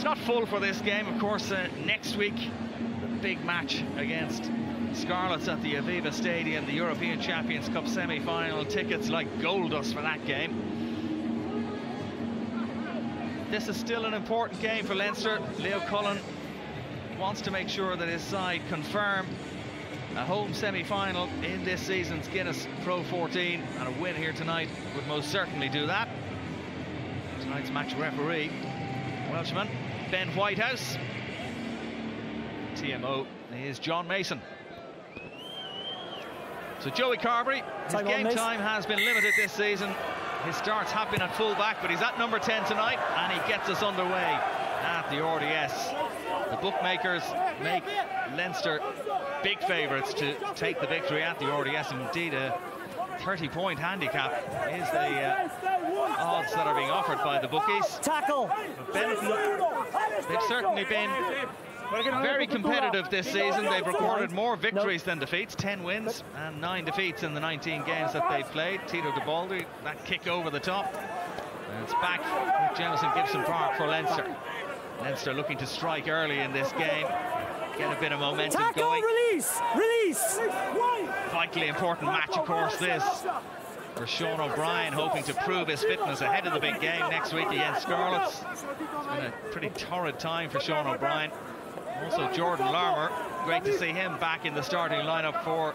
not full for this game, of course. Next week, the big match against Scarlets at the Aviva Stadium, the European Champions Cup semi-final. Tickets like gold dust for that game. This is still an important game for Leinster. Leo Cullen wants to make sure that his side confirm a home semi-final in this season's Guinness Pro 14, and a win here tonight would most certainly do that. Tonight's match referee, Welshman Ben Whitehouse. TMO is John Mason. So Joey Carberry, his game time has been limited this season. His starts have been at full-back, but he's at number 10 tonight, and he gets us underway at the RDS. The bookmakers make Leinster big favourites to take the victory at the RDS. Indeed, a 30-point handicap is the odds that are being offered by the bookies. Tackle! They've certainly been very competitive this season. They've recorded more victories than defeats, 10 wins and 9 defeats in the 19 games that they've played. Tito de Baldi, that kick over the top. And it's back with Jamison Gibson Park for Leinster. Leinster looking to strike early in this game, get a bit of momentum going. Release! Release! Vitally important match, of course, this. For Sean O'Brien, hoping to prove his fitness ahead of the big game next week against Scarlets. It's been a pretty torrid time for Sean O'Brien. Also Jordan Larmour, great to see him back in the starting lineup for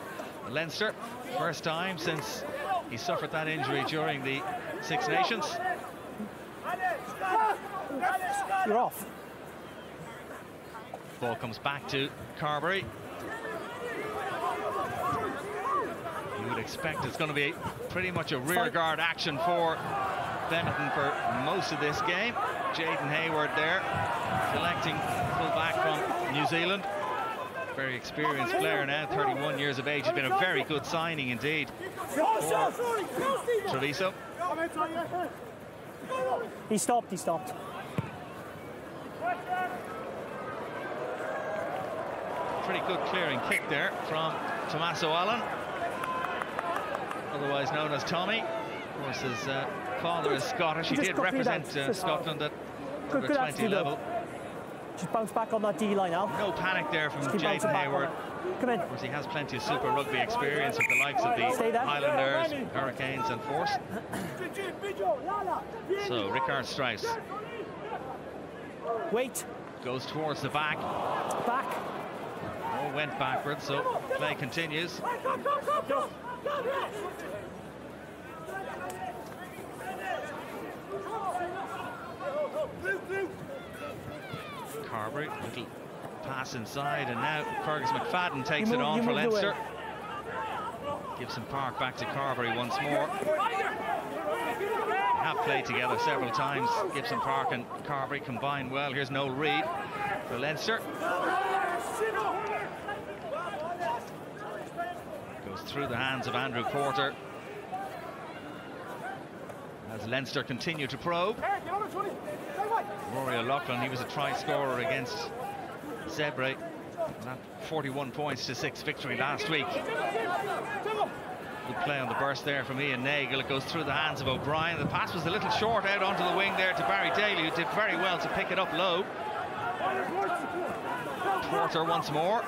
Leinster. First time since he suffered that injury during the Six Nations. You're off. Ball comes back to Carberry. You would expect it's going to be pretty much a rearguard action for Benetton for most of this game. Jaden Hayward there, selecting full-back from New Zealand. Very experienced player now, 31 years of age. He's been a very good signing indeed for Treviso. He stopped, he stopped. Pretty good clearing kick there from Tommaso Allen, otherwise known as Tommy. Of course, his father is Scottish. He did represent Scotland at the 20 level. Just bounce back on that D line now. No panic there from Jaden Hayward. Come in. Of course, he has plenty of Super Rugby experience with the likes of the Highlanders, Hurricanes and Force. So, Rickard Strauss. Wait. Goes towards the back. Back. Oh, went backwards, so play continues. Carberry, little pass inside, and now Fergus McFadden takes it on for Leinster. Gibson Park back to Carberry once more. They have played together several times. Gibson Park and Carberry combine well. Here's Noel Reid for Leinster. Goes through the hands of Andrew Porter as Leinster continue to probe. Rory O'Loughlin, he was a try scorer against Zebre. That 41 points to 6 victory last week. Good play on the burst there from Ian Nagle. It goes through the hands of O'Brien. The pass was a little short out onto the wing there to Barry Daly, who did very well to pick it up low. Porter once more.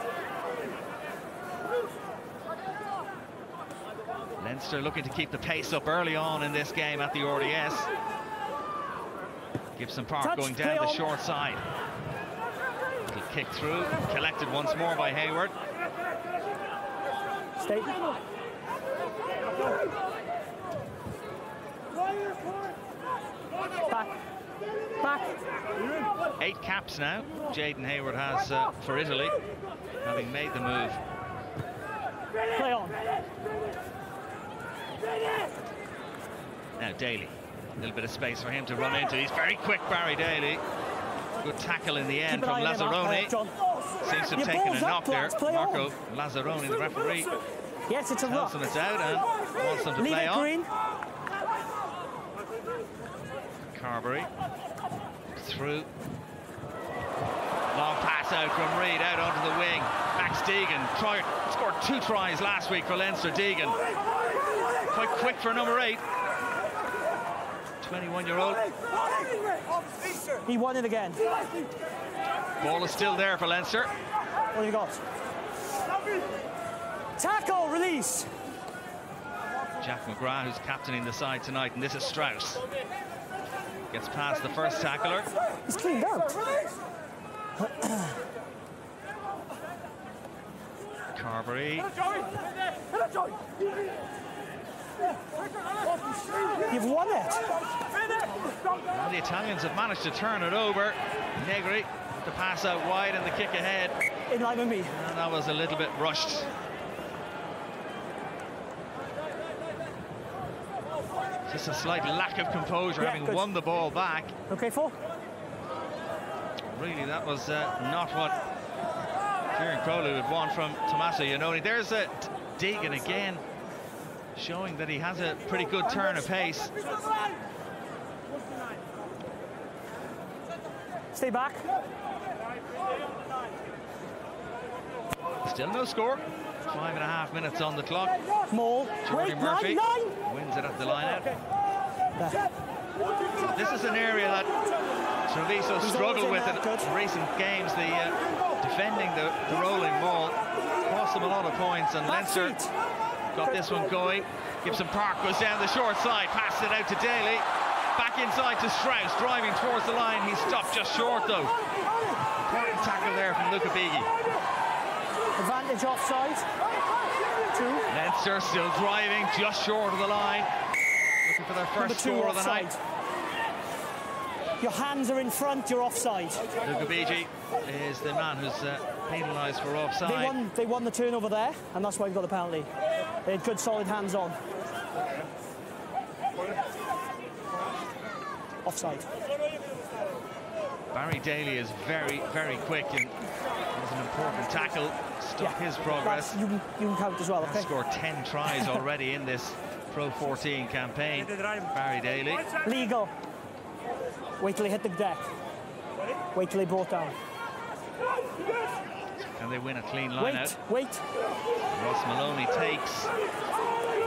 Leinster looking to keep the pace up early on in this game at the RDS. Gibson Park going down the short side. Little kick through, collected once more by Hayward. Stay. Back. Back. 8 caps now Jaden Hayward has for Italy, having made the move. Play on. Now Daly, a little bit of space for him to run into. He's very quick, Barry Daly. Good tackle in the end from Lazzaroni. Seems to have taken a knock there. Marco Lazzaroni, the referee, yes, it's a tells them it's out and wants them to play on. Green. Carberry through. Long pass out from Reid, out onto the wing. Max Deegan scored 2 tries last week for Leinster. Deegan, quite quick for number 8. 21-year-old. He won it again. Ball is still there for Leinster. What have you got? Tackle, release. Jack McGrath, who's captaining the side tonight, and this is Strauss. Gets past the first tackler. He's cleaned out. Carberry. You've won it. And the Italians have managed to turn it over. Negri, the pass out wide and the kick ahead. In line with me. And that was a little bit rushed. Just a slight lack of composure, having won the ball back. Okay, Phil? Really, that was not what Kieran Crowley would want from Tommaso Iannone. There's a Deegan again, showing that he has a pretty good turn of pace. Stay back. Still no score. 5.5 minutes on the clock. Maul. Jordy Wait, Murphy line. wins it at the line out. This is an area that Treviso struggled with in recent games. The defending the rolling ball cost them a lot of points, and Leinster got this one going. Gibson Park goes down the short side, passes it out to Daly. Back inside to Strauss, driving towards the line. He stopped just short though. Important tackle there from Luca Bighi. Advantage offside. 2. Leinster still driving just short of the line. Looking for their first score of the night. Your hands are in front, you're offside. Luca Bighi is the man who's penalised for offside. They won the turnover there, and that's why we got the penalty. They had good solid hands on. Offside. Barry Daly is very, very quick, and it was an important tackle. Stop his progress. You can count as well, okay? Scored 10 tries already in this Pro 14 campaign. Barry Daly. Legal. Wait till he hit the deck. Wait till he brought down. Can they win a clean line out? Wait. Ross Maloney takes.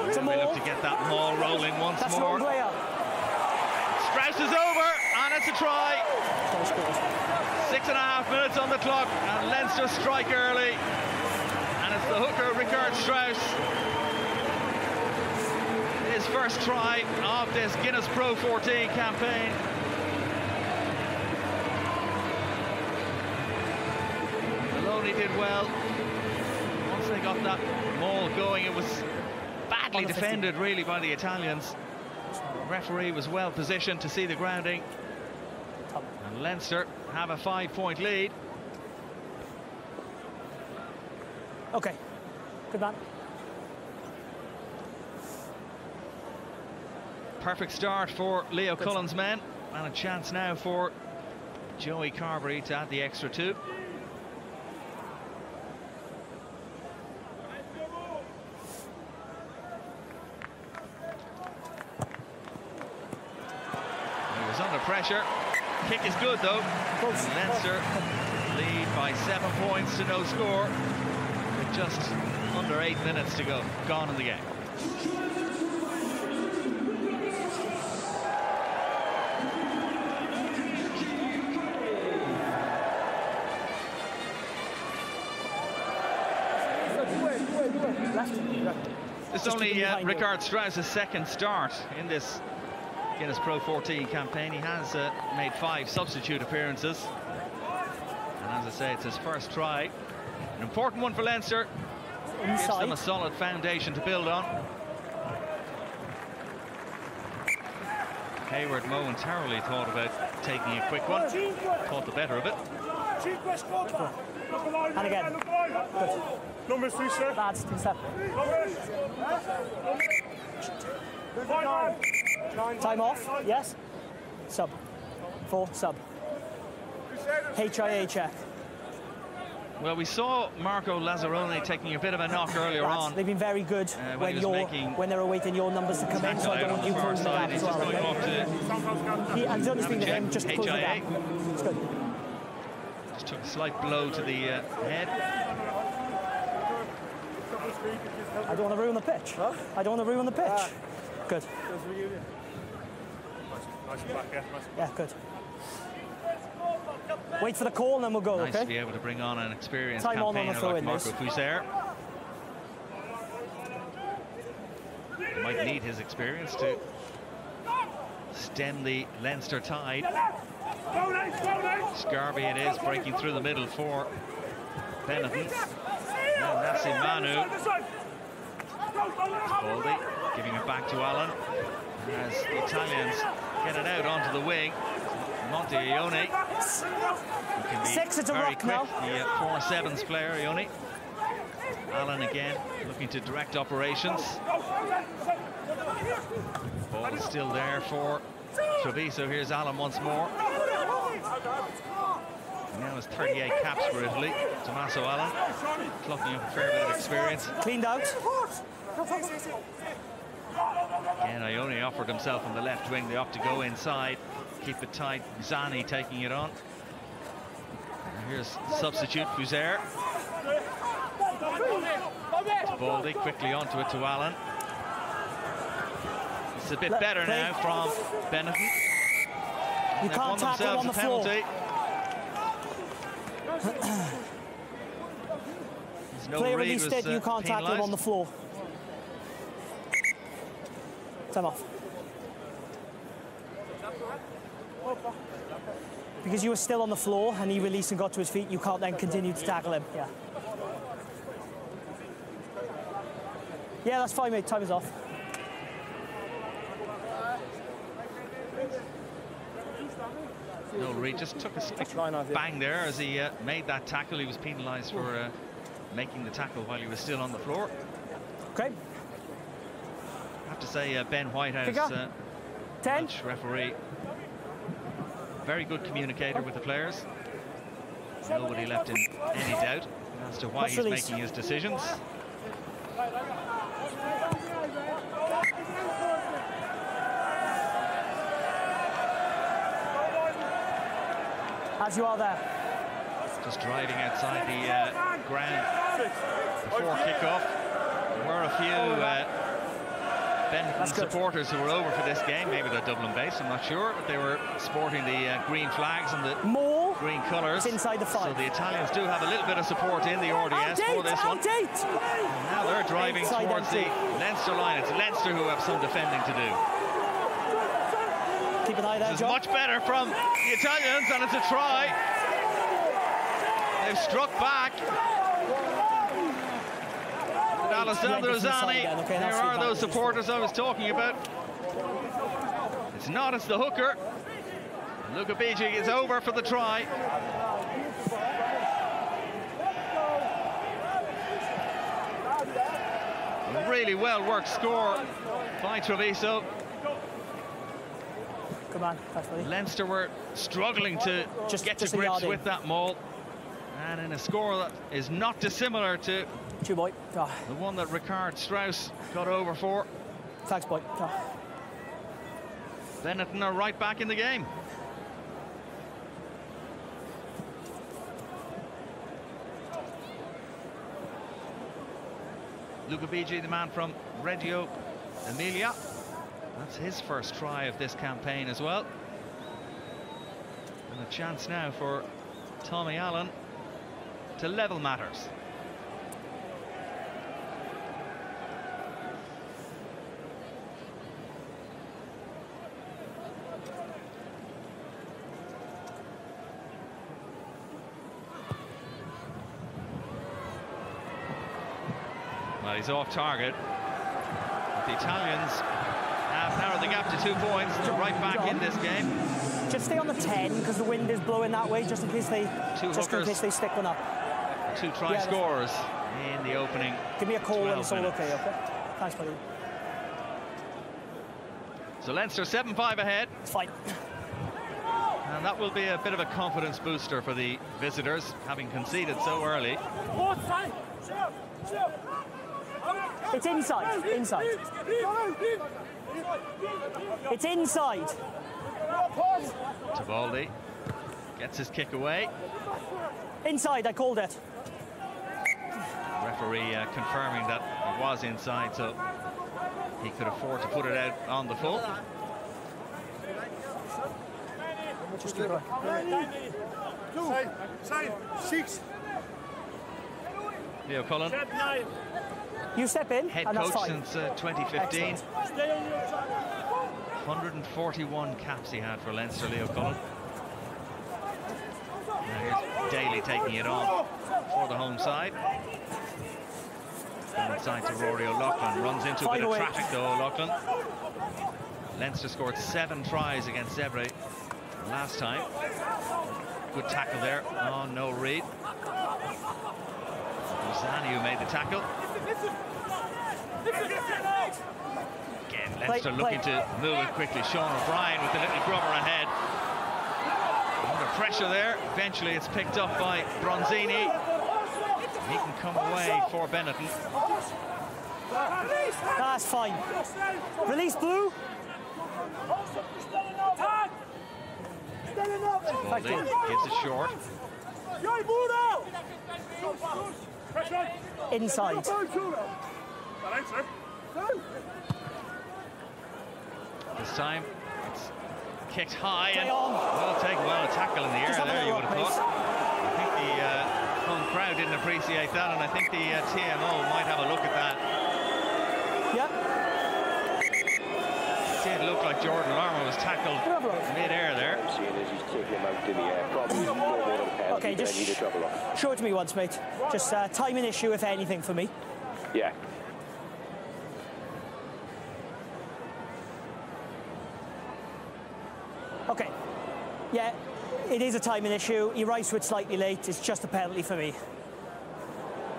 It's a they look to get that maul rolling once That's more. Strauss is over, and it's a try. 6.5 minutes on the clock, and Leinster strike early. And it's the hooker, Richard Strauss. His first try of this Guinness Pro 14 campaign. Maloney did well. Once they got that maul going, it was badly defended really by the Italians. The referee was well positioned to see the grounding. And Leinster have a 5-point lead. Okay, good man. Perfect start for Leo Cullen's men, and a chance now for Joey Carberry to add the extra 2. He was under pressure. Kick is good though. And Leinster lead by 7 points to no score, with just under 8 minutes to go. Gone in the game. It's only Richard Strauss' second start in this Guinness Pro 14 campaign. He has made 5 substitute appearances. And as I say, it's his first try. An important one for Leinster. Gives them a solid foundation to build on. Hayward momentarily thought about taking a quick one. Thought the better of it. And again. Good. Numbers 2, sir. Lads, 2 step. Time off, yes. Sub. 4, sub. HIA check. Well, we saw Marco Lazzarone taking a bit of a knock earlier on. They've been very good when they're awaiting your numbers to come in, so I don't want you closing the gap as well. And the only thing to him, just close the gap. It's good. Just took a slight blow to the head. I don't want to ruin the pitch. Huh? I don't want to ruin the pitch. Good. Yeah, good. Wait for the call and then we'll go, nice okay? to be able to bring on an experienced Time campaigner on like Marco Fuser. He might need his experience to stem the Leinster tide. Scarby it is, breaking through the middle for Benetton. Now Nassim Manu. Baldy giving it back to Allen. As the Italians get it out onto the wing. Monte Ione. Can be 6, it's a very rock quick. now. The 4-7s player, Ione. Allen again looking to direct operations. Ball is still there for Treviso. Here's Allen once more. He now has 38 caps for Italy. Tommaso Allen clocking up a fair bit of experience. Cleaned out. Again, Ione offered himself on the left wing. They opt to go inside, keep it tight. Zani taking it on. And here's substitute Fuser. Baldy quickly onto it to Allen. It's a bit better now from Benetton. You can't tackle on the floor. Player released it, you can't tackle him on the floor. Time off. Because you were still on the floor and he released and got to his feet, you can't then continue to tackle him. Yeah. Yeah, that's fine, mate. Time is off. Noel Reid just took a stick bang there as he made that tackle. He was penalised for making the tackle while he was still on the floor. Okay. I have to say, Ben Whitehouse, Welsh referee, very good communicator with the players. Nobody left in any doubt as to why he's making his decisions. As you are there. Just driving outside the ground before kickoff. There were a few Benetton supporters who were over for this game. Maybe they're Dublin based, I'm not sure, but they were sporting the green flags and the green colours. Inside the 5. So the Italians do have a little bit of support in the RDS for this one. And now they're driving towards the Leinster line. It's Leinster who have some defending to do. Keep an eye there, This is much better from the Italians, and it's a try. They've struck back. With Alessandro Zani, there are those supporters I was talking about. It's not, it's the hooker. Luca Bigi is over for the try. A really well worked score by Treviso. Come on, Leinster were struggling to get to grips with that maul. And in a score that is not dissimilar to the one that Ricard Strauss got over for. Thanks, boy. Benetton are right back in the game. Luca Bigi, the man from Reggio Emilia. That's his first try of this campaign as well. And a chance now for Tommy Allen to level matters. Well, he's off target. But the Italians have narrowed the gap to 2 points. They're right back in this game. Just stay on the 10 because the wind is blowing that way, just in case they stick one up. 2 try scorers in the opening. Give me a call when it's all okay, okay? Thanks, buddy. So Leinster 7-5 ahead. It's fine. And that will be a bit of a confidence booster for the visitors, having conceded so early. It's inside. Inside. It's inside. Tabaldi gets his kick away. Inside, I called it. Referee confirming that it was inside, so he could afford to put it out on the full. Just keep going. 7, 6. Leo Cullen. You step in, head and that's coach fine. since 2015. Excellent. 141 caps he had for Leinster, Leo Cullen. Now here's Daly taking it on for the home side. Going inside to Rory O'Loughlin. Runs into a bit of traffic though, O'Loughlin. Leinster scored 7 tries against Zebre last time. Good tackle there. Oh, no read. Zani who made the tackle. Again, Leinster looking to move it quickly. Sean O'Brien with the little grubber ahead. Under pressure there. Eventually it's picked up by Bronzini. He can come away for Benetton. That's fine. Release blue. Baldy gives it short. Inside. This time it's kicked high and well taken. Well, a tackle in the air there, you would have thought. I think the home crowd didn't appreciate that, and I think the TMO might have a look at that. Yep. It did look like Jordan Larmour was tackled mid-air there. Okay, just show it to me once, mate. Just timing issue, if anything, for me. Yeah. Okay. Yeah, it is a timing issue. He arrives to it slightly late. It's just a penalty for me.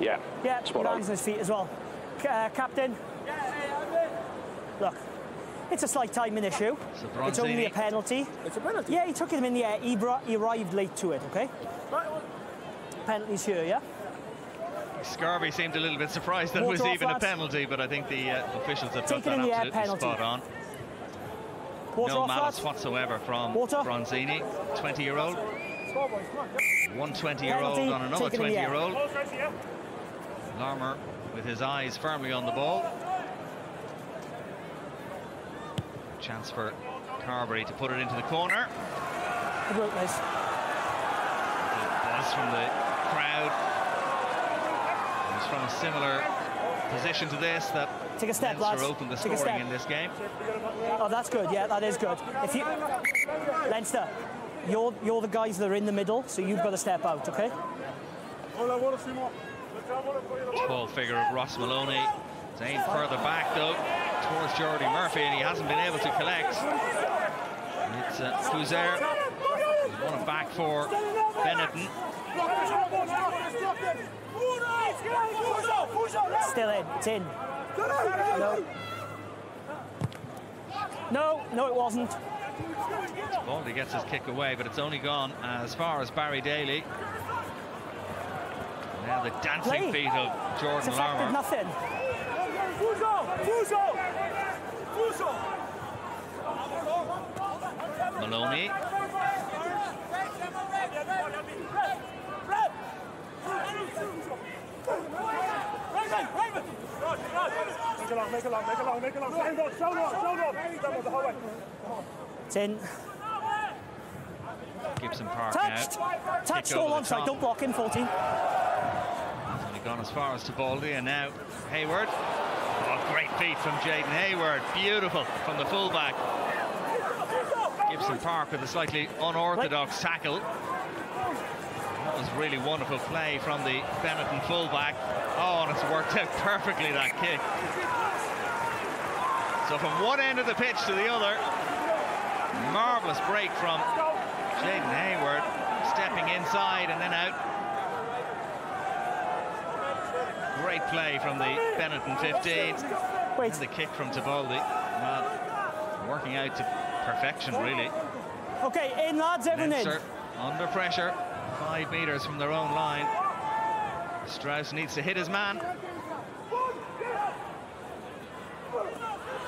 Yeah. Yeah, he lands on his feet as well. Captain. Look, it's a slight timing issue. So it's only a penalty. It's a penalty? Yeah, he took him in the air. He arrived late to it, okay? Penalties here, yeah? Scarborough seemed a little bit surprised that it was even a penalty, but I think the officials have got that absolutely spot on. No malice whatsoever from Bronzini, 20-year-old. One 20-year-old on another 20-year-old. Larmour with his eyes firmly on the ball. Chance for Carberry to put it into the corner. Good work, guys. Buzz from the crowd. It was from a similar position to this that take a step, lads. Opened the scoring in this game. Oh, that's good. Yeah, that is good. If you, Leinster, you're the guys that are in the middle, so you've got to step out, okay? Tall figure of Ross Maloney. It's aimed further back though towards Jordy Murphy, and he hasn't been able to collect. It's Fuzer. He's won it back for Benetton. Still in. It's in. No, it wasn't. Baldy gets his kick away, but it's only gone as far as Barry Daly. Now the dancing feet of Jordan Larmour. Nothing. Maloney. Make it long. It's in. Gibson Park touched. now. Touched all onside. Don't block him, 14. He's only gone as far as to Baldy, and now Hayward. Oh, great feet from Jaden Hayward. Beautiful from the fullback. Gibson Park with a slightly unorthodox tackle. That was really wonderful play from the Benetton fullback. Oh, and it's worked out perfectly, that kick. So from one end of the pitch to the other, marvellous break from Jaden Hayward, stepping inside and then out. Great play from the Benetton 15. And the kick from Tibaldi. Well, working out to perfection, really. Okay, in, lads, everyone in. Under pressure, 5 metres from their own line. Strauss needs to hit his man.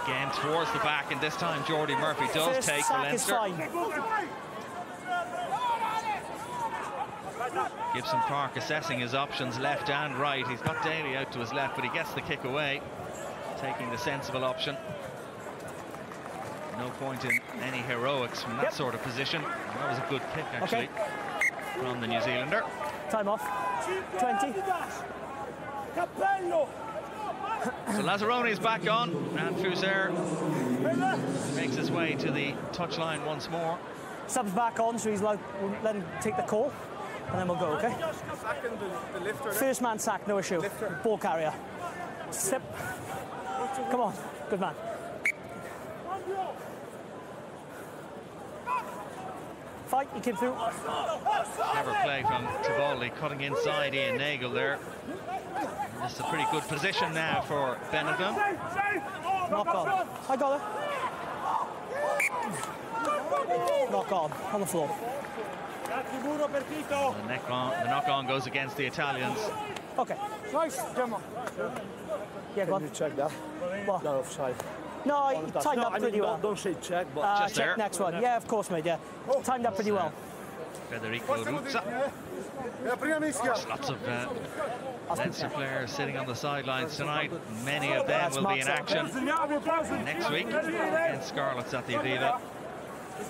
Again towards the back, and this time Jordy Murphy does take for Leinster. Gibson Park assessing his options left and right. He's got Daly out to his left, but he gets the kick away, taking the sensible option. No point in any heroics from that sort of position. That was a good kick, actually. from the New Zealander. Time off. 20. So Lazzaroni is back on, and Fuser makes his way to the touchline once more. Sub's back on, so we'll let him take the call, and then we'll go, okay? First man sack, no issue. Ball carrier. Step. Come on, good man. Fight, he came through. Clever play from Tibaldi, cutting inside Ian Nagel there. This is a pretty good position now for Benetton. Knock on. I got it. Knock on the floor. The knock-on goes against the Italians. Okay. Nice, Gemma. Yeah, go on. Can you check that? What? Not offside. No, he timed up pretty well. Don't say check, but just check there. Next one. Yeah, of course, mate, yeah. Timed up pretty well. Federico Ruzza. Lots of Leinster players sitting on the sidelines tonight. Many of them will be in action next week against Scarlets at the Aviva.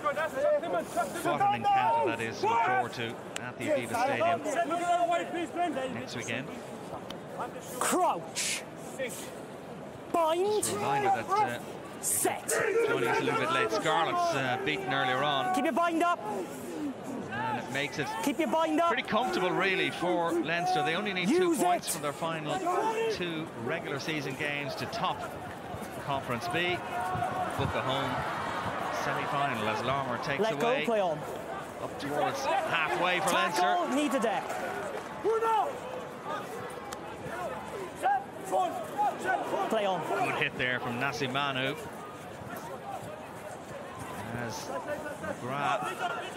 What an encounter that is to look forward to at the Aviva Stadium next weekend. Crouch. Bind. Just a reminder that Set. joining us a little bit late, Scarlets beaten earlier on. Keep your bind up. And it makes it Keep your bind up. pretty comfortable, really, for Leinster. They only need 2 points from their final 2 regular season games to top Conference B. Book a home semi-final as Larmour takes Let away. go, play on. Up towards halfway for Leinster. Tackle, knee to deck. Play on. Good hit there from Nassim Manu. As McGrath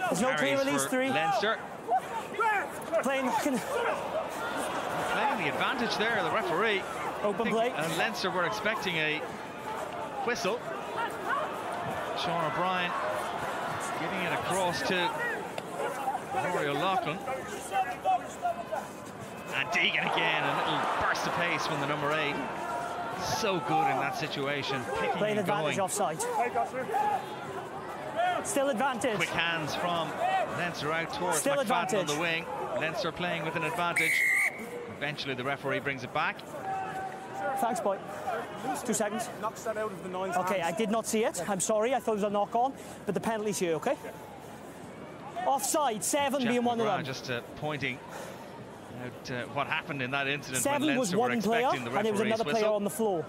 There's no clear release, 3. Leinster. Playing Playing the advantage there, the referee. open play. And Leinster were expecting a whistle. Sean O'Brien giving it across to Rory O'Loughlin. And Deegan again, a little burst of pace from the number 8. So good in that situation, picking Playing and advantage going. offside. Still advantage. Quick hands from Leinster out towards Still McFadden advantage. on the wing. Leinster playing with an advantage. Eventually the referee brings it back. Thanks, boy. 2 seconds. Knocks that out of the noise. Okay, I did not see it. I'm sorry. I thought it was a knock on, but the penalty's here, okay? Offside, 7 Jack being one of McGrath them. just pointing out what happened in that incident 7 when was Leinster were one player, expecting the and there was referee's another player whistle. on the floor.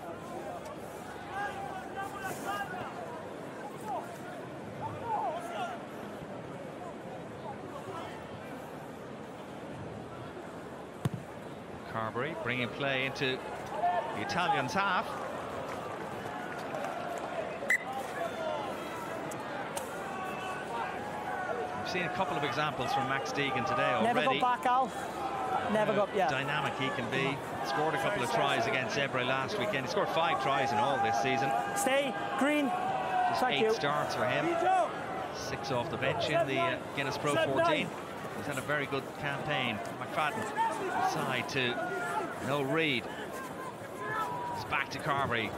Carberry bringing play into the Italians' half. We've seen a couple of examples from Max Deegan today already. Never got back, Al. Never got, yeah. Dynamic he can be. Scored a couple of tries against Aprile last weekend. He scored 5 tries in all this season. Stay, green. Just Thank 8 you. starts for him. 6 off the bench in the Guinness Pro 14. He's had a very good campaign. McFadden side to no Reid. It's back to Carberry.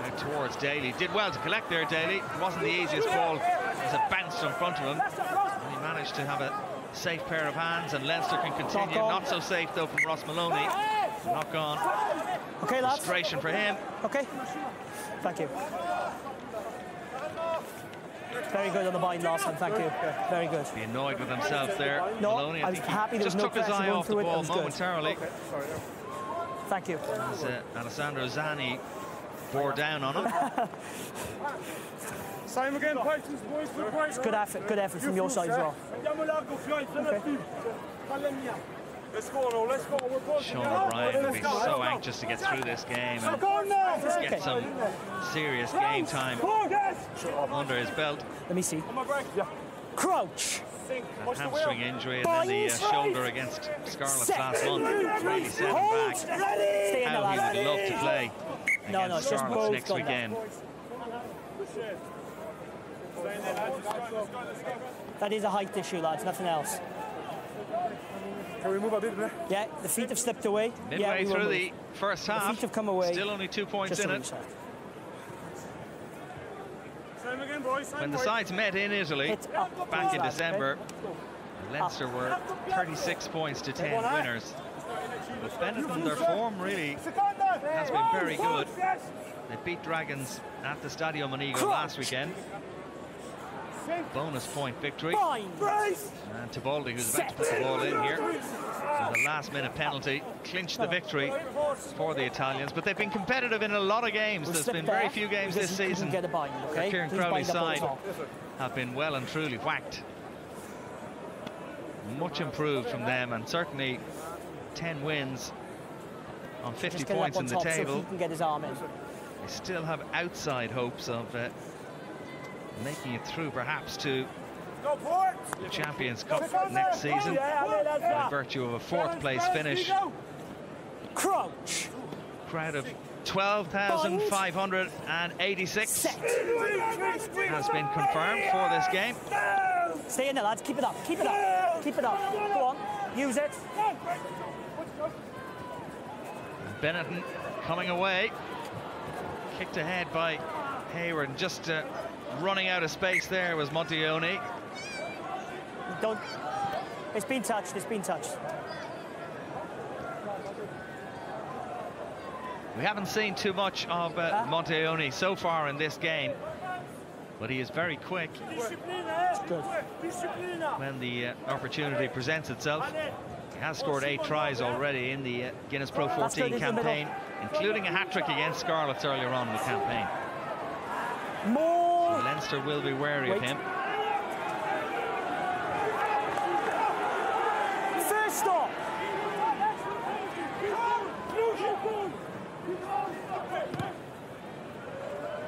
Now towards Daly. Did well to collect there, Daly. It wasn't the easiest ball as it bounced in front of him. And he managed to have a safe pair of hands, and Leinster can continue. Not so safe though from Ross Maloney. Knock on. Okay, lads. Frustration for him. Okay. Thank you. Very good on the bind last time, thank you. Very good. Be annoyed with himself there. No, Maloney, I was think he happy there was just no took his pressure eye going off the through it. ball It was good. momentarily. Thank you. As Alessandro Zani bore down on him. Same again, patience, boys, boys. Good effort from your side as well. Okay. Let's go now, let's go. Sean O'Brien will be so anxious to get through this game and get some serious game time under his belt. Let me see. Crouch. That hamstring injury and then the shoulder against Scarlets last month really set him back. Stay in the How he last. would love to play No, against it's just Scarlets both next gone down. weekend. That is a height issue, lads, nothing else. Can we move a bit? Yeah, the feet have slipped away. Yeah, Midway we will through move. the first half, feet have come away. still only 2 points Just in a it. reset. Same again, boys. When the sides met in Italy It's up. back in Lads, December, Leinster were 36 points to 10 winners. But Benetton, their form really has been very good. They beat Dragons at the Stadio Monego last weekend. Bonus point victory. And Tibaldi, who's about to put the ball in here, with a last-minute penalty, clinched the victory for the Italians. But they've been competitive in a lot of games. There's been very few games this season where Kieran Crowley's side have been well and truly whacked. Much improved from them, and certainly 10 wins on 50 points in the table. So he can get his arm in. They still have outside hopes of making it through, perhaps, to the Champions Cup next season by virtue of a 4th place finish. Crouch. Crowd of 12,586 has been confirmed for this game. Stay in there, lads. Keep it up. Keep it up. Keep it up. Go on. Use it. Benetton coming away. Kicked ahead by Hayward, and just running out of space there was Montioni. Don't. It's been touched. It's been touched. We haven't seen too much of Montioni so far in this game, but he is very quick Good. when the opportunity presents itself. He has scored 8 tries already in the Guinness Pro 14 campaign, including a hat-trick against Scarlets earlier on in the campaign. More. So Leinster will be wary of him. First stop.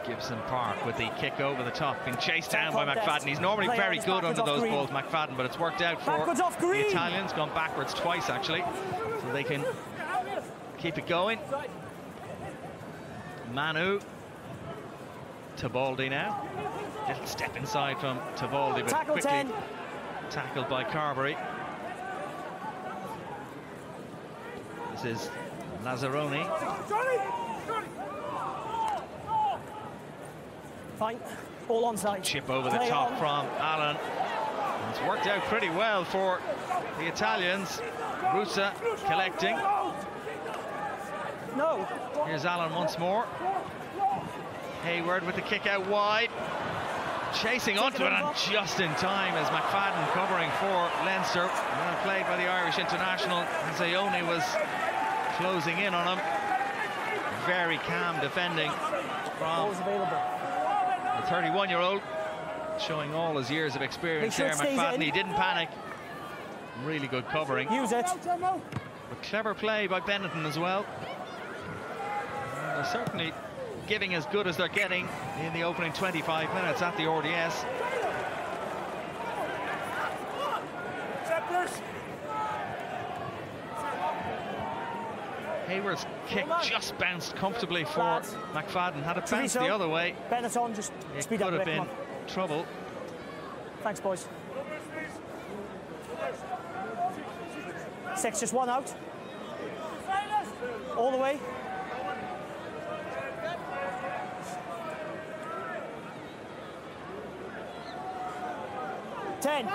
Gibson Park with the kick over the top, being chased down by McFadden. He's normally very good under those balls, McFadden, but it's worked out for the Italians. Gone backwards twice, actually, so they can keep it going. Manu. Tibaldi now. Little step inside from Tibaldi, but quickly tackled by Carberry. This is Lazzaroni. Fine. All onside. Chip over the top from Allan. And it's worked out pretty well for the Italians. Rusa collecting. No. Here's Allan once more. Hayward with the kick out wide. Chasing onto it, and just in time as McFadden covering for Leinster. Well played by the Irish international. Zayoni was closing in on him. Very calm defending from the 31-year-old, showing all his years of experience there. McFadden, he didn't panic. Really good covering. Use it. But clever play by Benetton as well. They're certainly giving as good as they're getting in the opening 25 minutes at the RDS. Hayward's kick just bounced comfortably for McFadden. Had it bounced the other way, Benetton, just speed up. It could have been trouble. Thanks, boys. 6, just one out. All the way. Ten.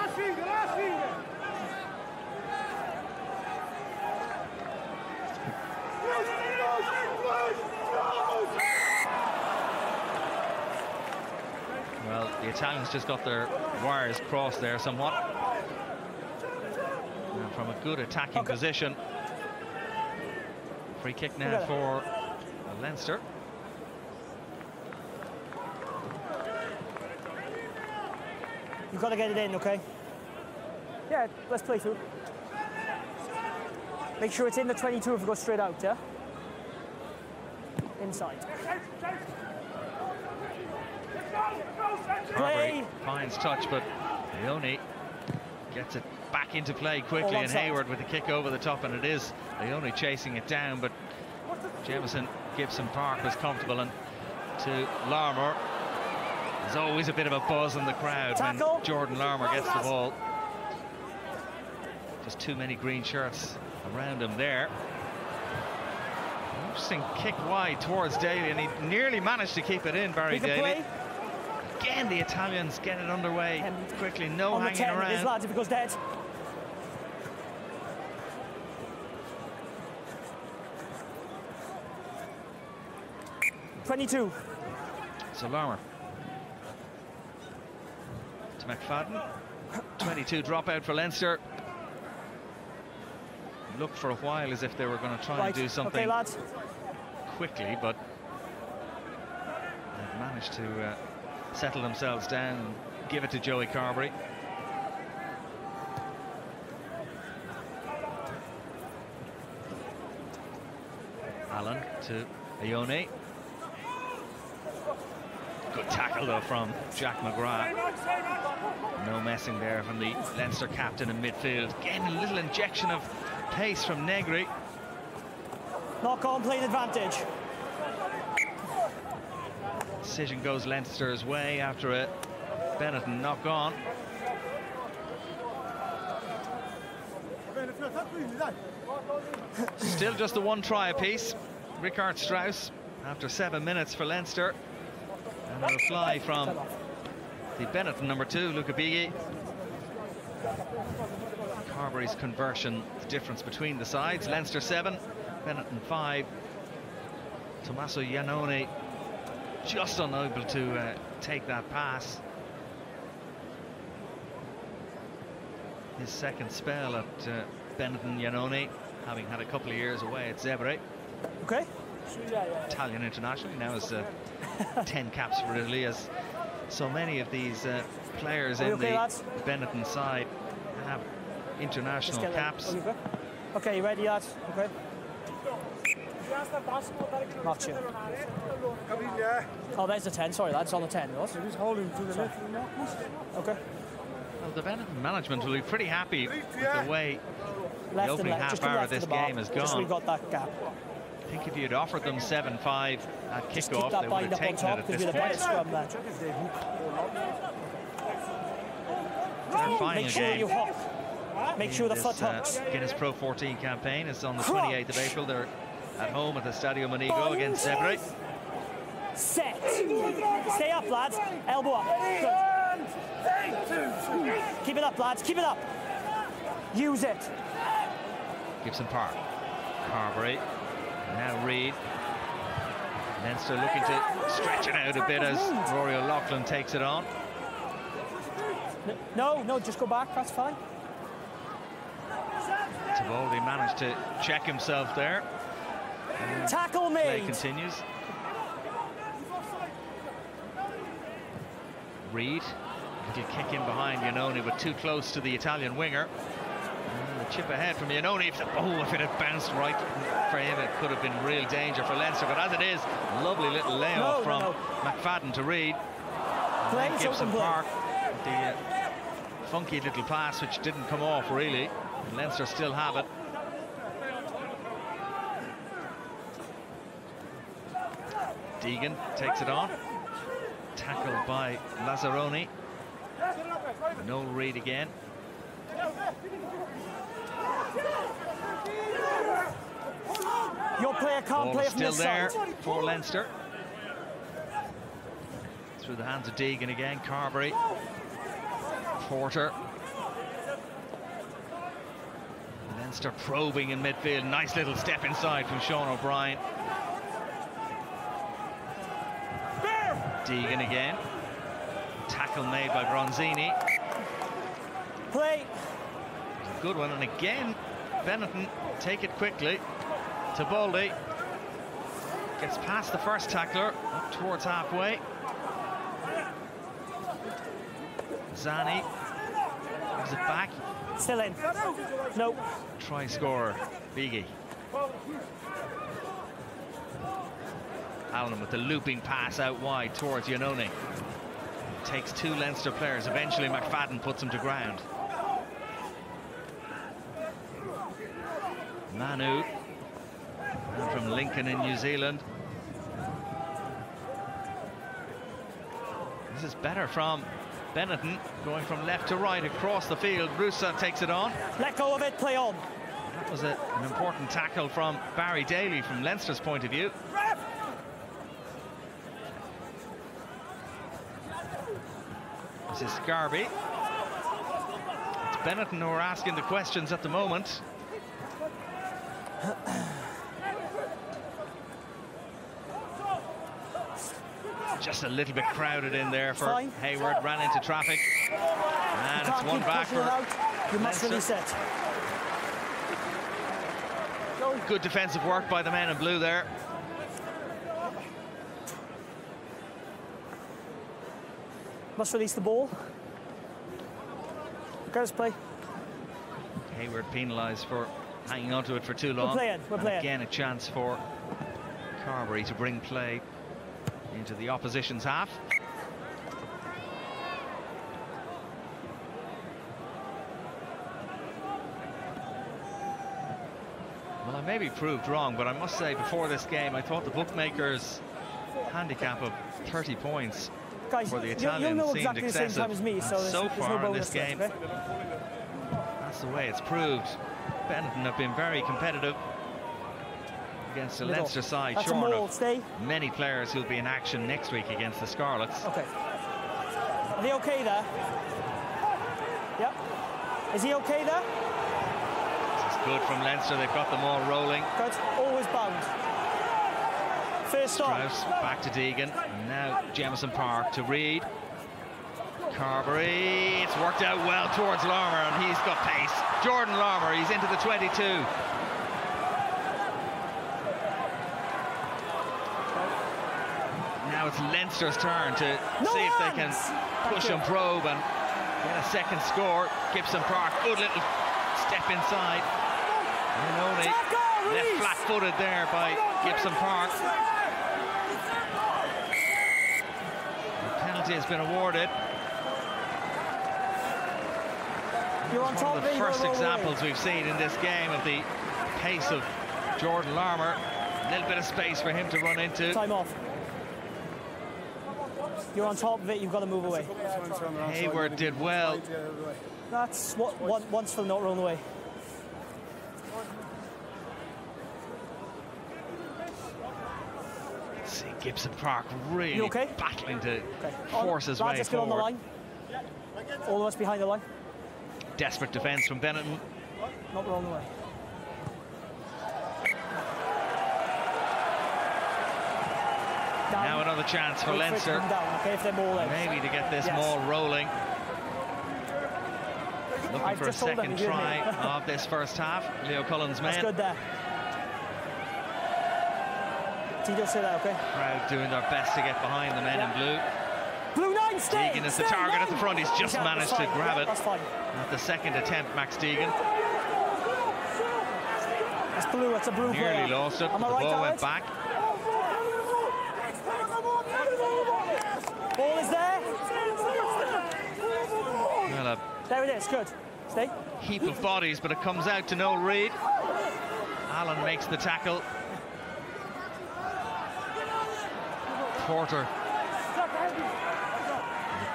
Well, the Italians just got their wires crossed there somewhat. And from a good attacking position. Free kick now for Leinster. You've got to get it in, okay? Yeah, let's play through. Make sure it's in the 22 if it goes straight out, yeah? Inside. Carberry finds touch, but Leone gets it back into play quickly, and Hayward with the kick over the top, and it is Leone chasing it down, but Jamison Gibson Park was comfortable, and to Larmour. There's always a bit of a buzz in the crowd when Jordan Larmour gets the ball. Just too many green shirts around him there. Interesting kick wide towards Daly, and he nearly managed to keep it in, Barry Daly. Again, the Italians get it underway quickly, no hanging around. Lads, if it goes dead. 22. So Larmer to McFadden. 22 dropout for Leinster. Looked for a while as if they were going to try and do something quickly, but they've managed to settle themselves down and give it to Joey Carberry. Allen to Ione. Good tackle though from Jack McGrath. No messing there from the Leinster captain in midfield. Again, a little injection of pace from Negri. Knock on, playing advantage. Decision goes Leinster's way after a Benetton knock on. Still just the one try apiece. Richard Strauss after 7 minutes for Leinster. And a fly from the Benetton number 2, Luca Bighi. Carberry's conversion, the difference between the sides. Leinster 7, Benetton 5. Tommaso Iannone just unable to take that pass. His second spell at Benetton, Iannone, having had a couple of years away at Zebre. Okay. Italian international, now has 10 caps for Italy, as so many of these players in the Benetton side have international caps. Okay, you ready, lads? Okay. Not you. Oh, there's the 10. Sorry, lads, on the 10. He's holding to the left. Okay. Well, the Benetton management will be pretty happy with the way the opening half hour of this game has gone. We got that gap. I think if you'd offered them 7-5 at kickoff, they would have taken it at this point. They're finding a game. Make sure the foot hooks. Guinness Pro 14 campaign is on the 28th of April. They're at home at the Stadio Monigo against Zebre. Set. Stay up, lads. Elbow up. Good. Keep it up, lads. Keep it up. Use it. Gibson Park. Carberry. Now Reid. Leinster looking to stretch it out a bit as Rory O'Loughlin takes it on. No, just go back. That's fine. Tivoldi managed to check himself there. Tackle made. Play continues. Reid. Little kick in behind Iannone, but too close to the Italian winger. And the chip ahead from Iannone. If it had bounced right for him, it could have been real danger for Leinster. But as it is, lovely little layoff from McFadden to Reid. And then Gibson Park, the funky little pass which didn't come off really. And Leinster still have it. Deegan takes it on. Tackled by Lazzaroni. Noel Reid again. Your player can't play from still this there side. for Leinster. Through the hands of Deegan again. Carberry. Porter. Leinster probing in midfield. Nice little step inside from Sean O'Brien. Deegan again. Tackle made by Bronzini. Play. A good one, and again Benetton take it quickly. Tivoldi gets past the first tackler up towards halfway. Zani gives it back. Still in. No. Try scorer Bighi. Allen with the looping pass out wide towards Iannone. Takes 2 Leinster players. Eventually McFadden puts him to ground. Manu from Lincoln in New Zealand. This is better from Benetton, going from left to right across the field. Rusa takes it on. Let go of it, play on. That was an important tackle from Barry Daly from Leinster's point of view. This is Garvey. It's Benetton who are asking the questions at the moment. Just a little bit crowded in there for Hayward, ran into traffic. And it's one back for you must release it. Good defensive work by the men in blue there. Must release the ball. Girls play. Hayward penalised for hanging onto it for too long. We're playing. Again, a chance for Carberry to bring play into the opposition's half. Well, I may be proved wrong, but I must say before this game I thought the bookmakers' handicap of 30 points for the Italians seemed exactly excessive. the same time as me, so far no in this game, okay? that's the way it's proved. Benetton have been very competitive against the Leinster side, short of many players who'll be in action next week against the Scarlets. Okay. Are they okay there? Yep. Is he okay there? This is good from Leinster. They've got them all rolling. Good. Always bound. First stop. Strauss back to Deegan. And now Jamison Park to Reid. Carberry. It's worked out well towards Larmour, and he's got pace. Jordan Larmour, he's into the 22. Now it's Leinster's turn to see if they can push and probe and get a second score. Gibson Park, good little step inside. And only left flat-footed there by Gibson Park. The penalty has been awarded. It's one of the first examples we've seen in this game of the pace of Jordan Larmour. A little bit of space for him to run into. Time off. You're on top of it, you've got to move away. Hayward did well. That's what once for not run away. See Gibson Park really battling to force his way just get forward. on the line. All of us behind the line. Desperate defence from Benetton. Not run away. Now another chance for Leinster. Maybe to get this maul rolling. Looking for a second try of this first half. Leo Cullen's men. That's good there. Tito, say that, okay? Crowd doing their best to get behind the men in blue. Blue 9, stay! Deegan is the target at the front. He's just managed to grab it. That's fine. At the second attempt, Max Deegan. That's blue, that's a blue player. Nearly lost it, but the ball went back. Ball is there. Well, there it is, good. Stay. Heap of bodies, but it comes out to Noel Reid. Allen makes the tackle. Porter.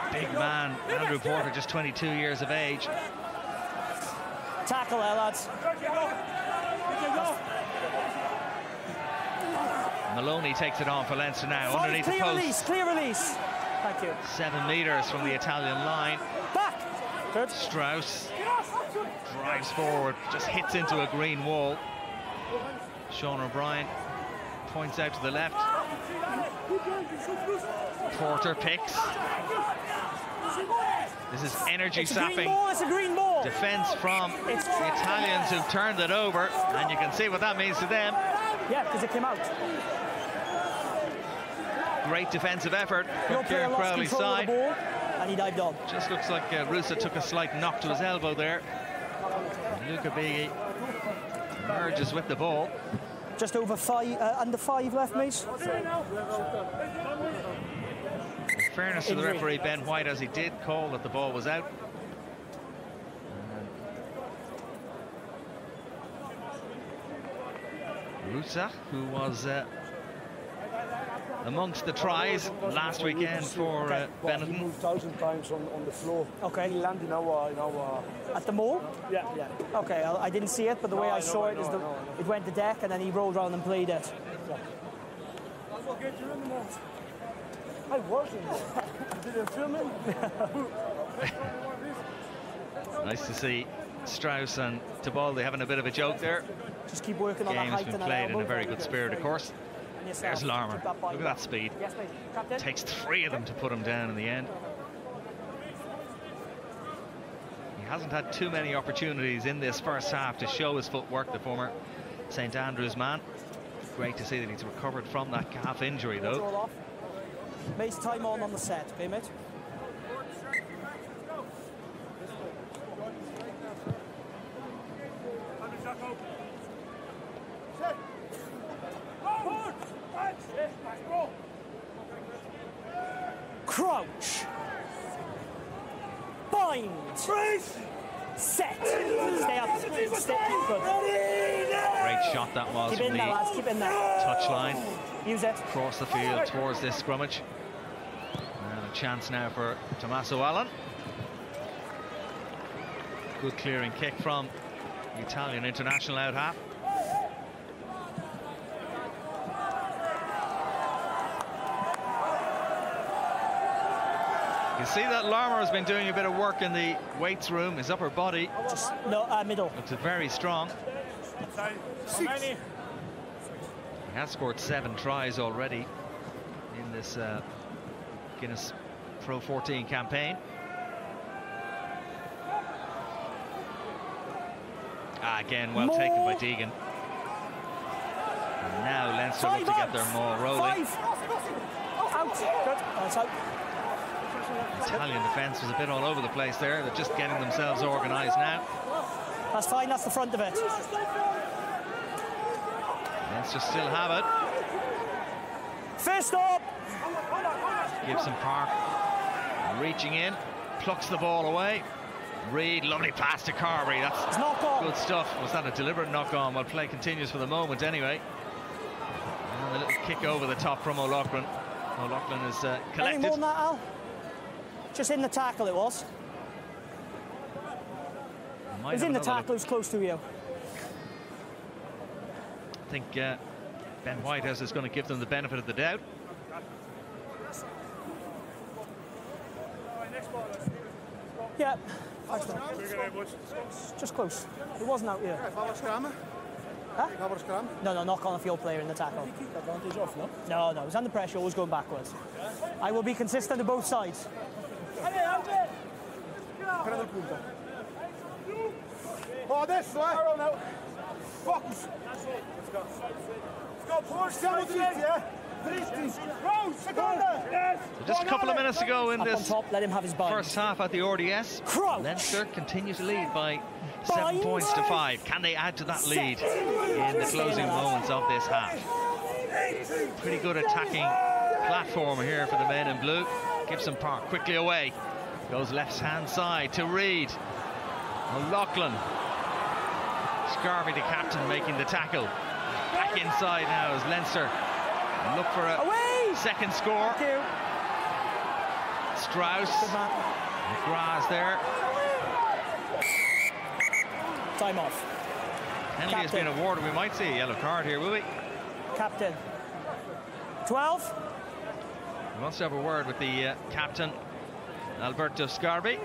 The big man, Andrew Porter, just 22 years of age. Tackle there, lads. Maloney takes it on for Leinster now. Underneath the post. Clear release. Thank you. 7 metres from the Italian line. Back. Good. Strauss drives forward, just hits into a green wall. Sean O'Brien points out to the left. Porter picks. This is energy-sapping defence from the Italians who've turned it over, and you can see what that means to them. Yeah, because it came out. Great defensive effort from Kieran Crowley's side. And he dived on. Just looks like Rusa took a slight knock to his elbow there. Luca Biggie emerges with the ball. Just over under 5 left, mate. In fairness to the referee, Ben White, as he did call that the ball was out. Rusa, who was amongst the tries last weekend for Benetton. He moved 1,000 times on the floor. Okay. He landed in our at the mall? Yeah, yeah. Okay, I didn't see it, but the way I saw it is it went to deck and then he rolled around and played it. Yeah. I was in there. You didn't film it? Nice to see Strauss and Tibaldi having a bit of a joke there. Just keep working on that height. Game's been played in a very good spirit, of course. There's Larmour. Look at that speed. Yes, please. Captain. Takes 3 of them to put him down in the end. He hasn't had too many opportunities in this first half to show his footwork, the former St Andrews man. Great to see that he's recovered from that calf injury, though. Mate's time on the set, okay, mate? Crouch. Bind. Set. Stay up. Stay. Good. Great shot that was Keep from in there, lads. Keep in there. touchline. Use it. Across the field towards this scrummage. And a chance now for Tommaso Allan. Good clearing kick from the Italian international out half. You see that Larmour has been doing a bit of work in the weights room, his upper body. Just, middle. Looks very strong. 6. He has scored 7 tries already in this Guinness Pro 14 campaign. Again, well taken by Deegan. And now Leinster look to get their maul rolling. 5. Out. Good. That's out. Italian defence was a bit all over the place there. They're just getting themselves organised now. That's fine. That's the front of it. Leinster still have it. Fist up. Gibson Park reaching in, plucks the ball away. Reid, lovely pass to Carberry. That's knock on. Good stuff. Was that a deliberate knock on? Well, play continues for the moment anyway. And a little kick over the top from O'Loughlin. O'Loughlin is collected. Any more than that, Al? Just in the tackle it was. It was in the tackle, it was close to you. I think Ben Whitehouse is going to give them the benefit of the doubt. Yeah. Just close. It wasn't out here. Huh? No, knock on a field player in the tackle. Advantage off, no? No, it was under pressure, always going backwards. I will be consistent to both sides. Oh, adesso, Focus. Siamo dritti, So just a couple of minutes to go in this top, let him have his bind. first half at the RDS. Crouch. Leinster continue to lead by 7 points to 5. Can they add to that lead in the closing moments of this half? Pretty good attacking platform here for the men in blue. Gibson Park quickly away. Goes left-hand side to Reid. O'Loughlin. Scarvey, the captain, making the tackle. Back inside now as Leinster look for a second score. Thank you. Strauss. McGrath's there. Time off. Penalty has been awarded. We might see a yellow card here, will we? Captain. 12. We must have a word with the captain, Alberto Scarvey.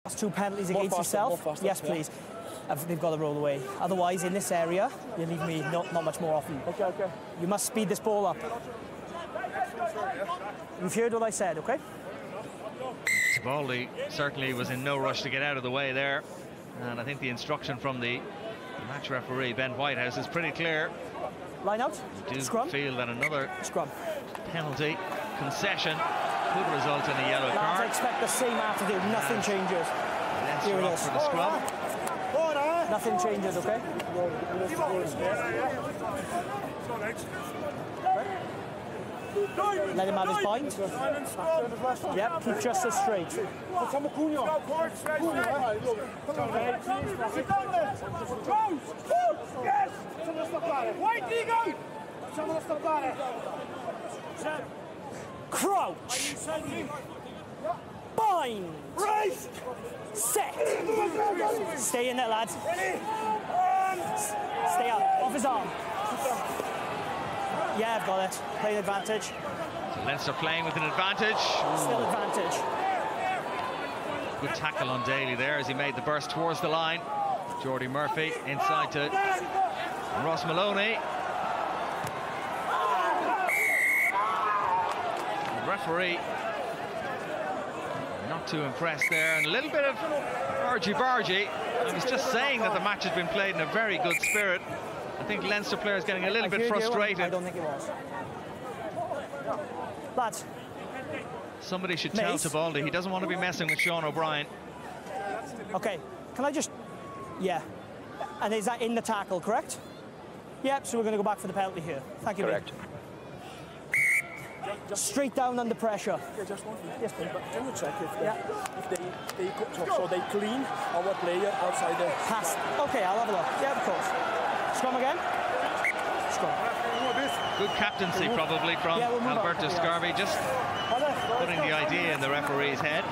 That's 2 penalties against yourself. Yes, please. They've got to roll away. Otherwise, in this area, you leave me not much more often. Okay. You must speed this ball up. You've heard what I said, okay? Baldy certainly was in no rush to get out of the way there. And I think the instruction from the match referee, Ben Whitehouse, is pretty clear. Line out. I do Scrum. feel that another Scrum. penalty concession could result in a yellow Lads, I card. expect the same attitude. Nothing changes. Leinster Here it up is. for the scrum. Nothing changes, okay? Let him have his bind. Yep, keep just as straight. Facciamo Cugno. Facciamolo stoppare. Crouch. Bind. Set. Stay in there, lads. Stay up. Off his arm. Yeah, I've got it. Play the advantage. So Leinster playing with an advantage. Still advantage. Good tackle on Daly there as he made the burst towards the line. Jordy Murphy inside to Ross Maloney. The referee not too impressed there, and a little bit of argy-bargy. I was just saying that the match has been played in a very good spirit. I think Leinster players getting a little bit frustrated. I don't think it was. Lads. Somebody should tell Tabaldi he doesn't want to be messing with Sean O'Brien. Okay, can I just... Yeah. And is that in the tackle, correct? Yep, so we're going to go back for the penalty here. Thank you, Correct. Straight down under pressure. Yeah, just one thing. Yes, please. But can you check if they got so they clean our player outside the pass? Okay, I'll have a look. Yeah, of course. Scrum again. Scrum. Good captaincy probably from Alberto Scarby, just putting the idea in the referee's head.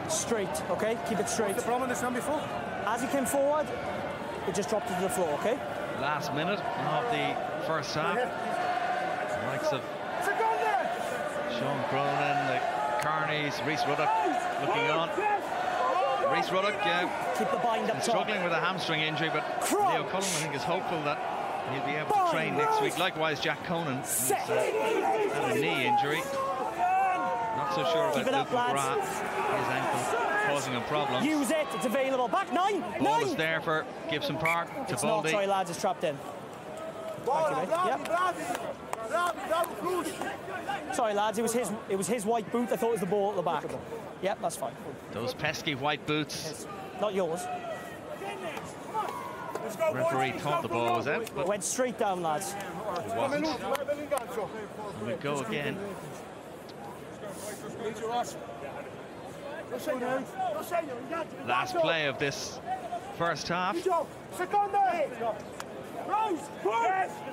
Straight, okay? Keep it straight. What's the problem this time before? As he came forward, it just dropped to the floor, okay? Last minute of the first half. The likes of Sean Cronin, the Carneys, Rhys Ruddock looking on. Rhys Ruddock keep the bind up struggling with a hamstring injury, but Leo Cullen, I think, is hopeful that he'll be able to train next week. Likewise, Jack Conan had a knee injury. Not so sure about Luke McGrath, his ankle causing him problems. Use it, it's available. Back 9. Ball is there for Gibson Park. It's not, sorry lads, it's trapped in. Thank you, mate. Yep. Sorry lads, it was his white boot. I thought it was the ball at the back. Yep, that's fine. Those pesky white boots. Not yours. The referee thought the ball was out, but it went straight down, lads. It wasn't. And we go again. Last play of this first half.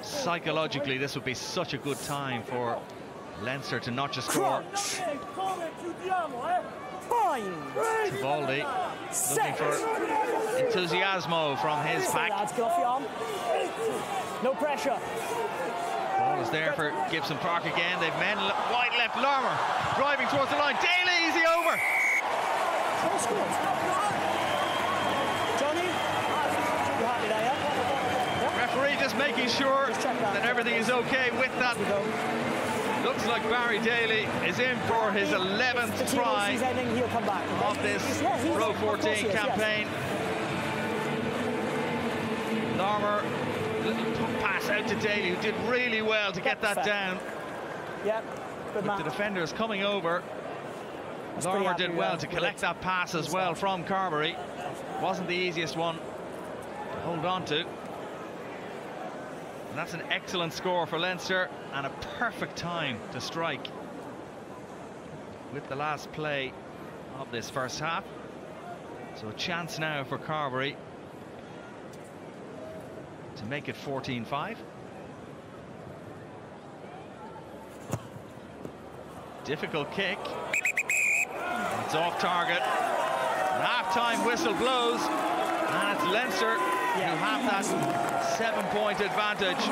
Psychologically, this would be such a good time for Leinster to not just score. Tabaldi looking for enthusiasmo from his pack. No pressure. Ball is there for Gibson Park again. They've men wide left. Larmour driving towards the line. Daly, easy over. Johnny, you happy there, yeah? Referee just making sure that everything is okay with that. Looks like Barry Daly is in for his 11th try of this Pro 14 campaign. Larmour, little pass out to Daly, who did really well to get that down. Yeah, good man. The defenders coming over. Larmour did well to collect that pass as well from Carbery. Wasn't the easiest one to hold on to. And that's an excellent score for Leinster and a perfect time to strike with the last play of this first half. So a chance now for Carbery to make it 14-5. Difficult kick. It's off target. Half-time whistle blows, and it's Leinster who have that 7-point advantage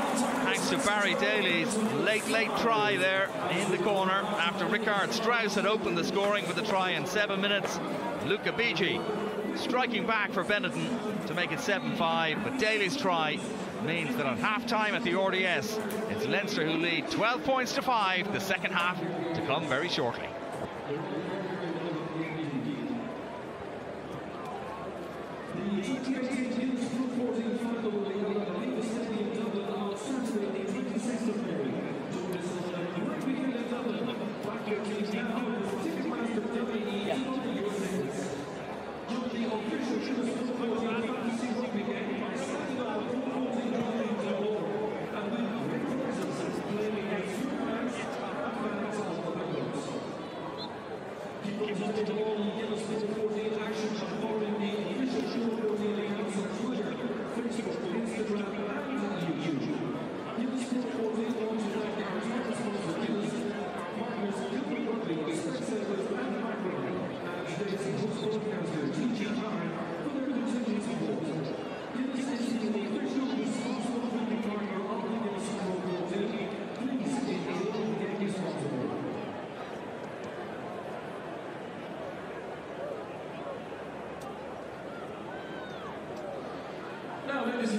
thanks to Barry Daly's late try there in the corner after Richard Strauss had opened the scoring with a try in 7 minutes. Luca Bigi striking back for Benetton to make it 7-5, but Daly's try means that at half-time at the RDS, it's Leinster who lead 12 points to 5. The second half to come very shortly.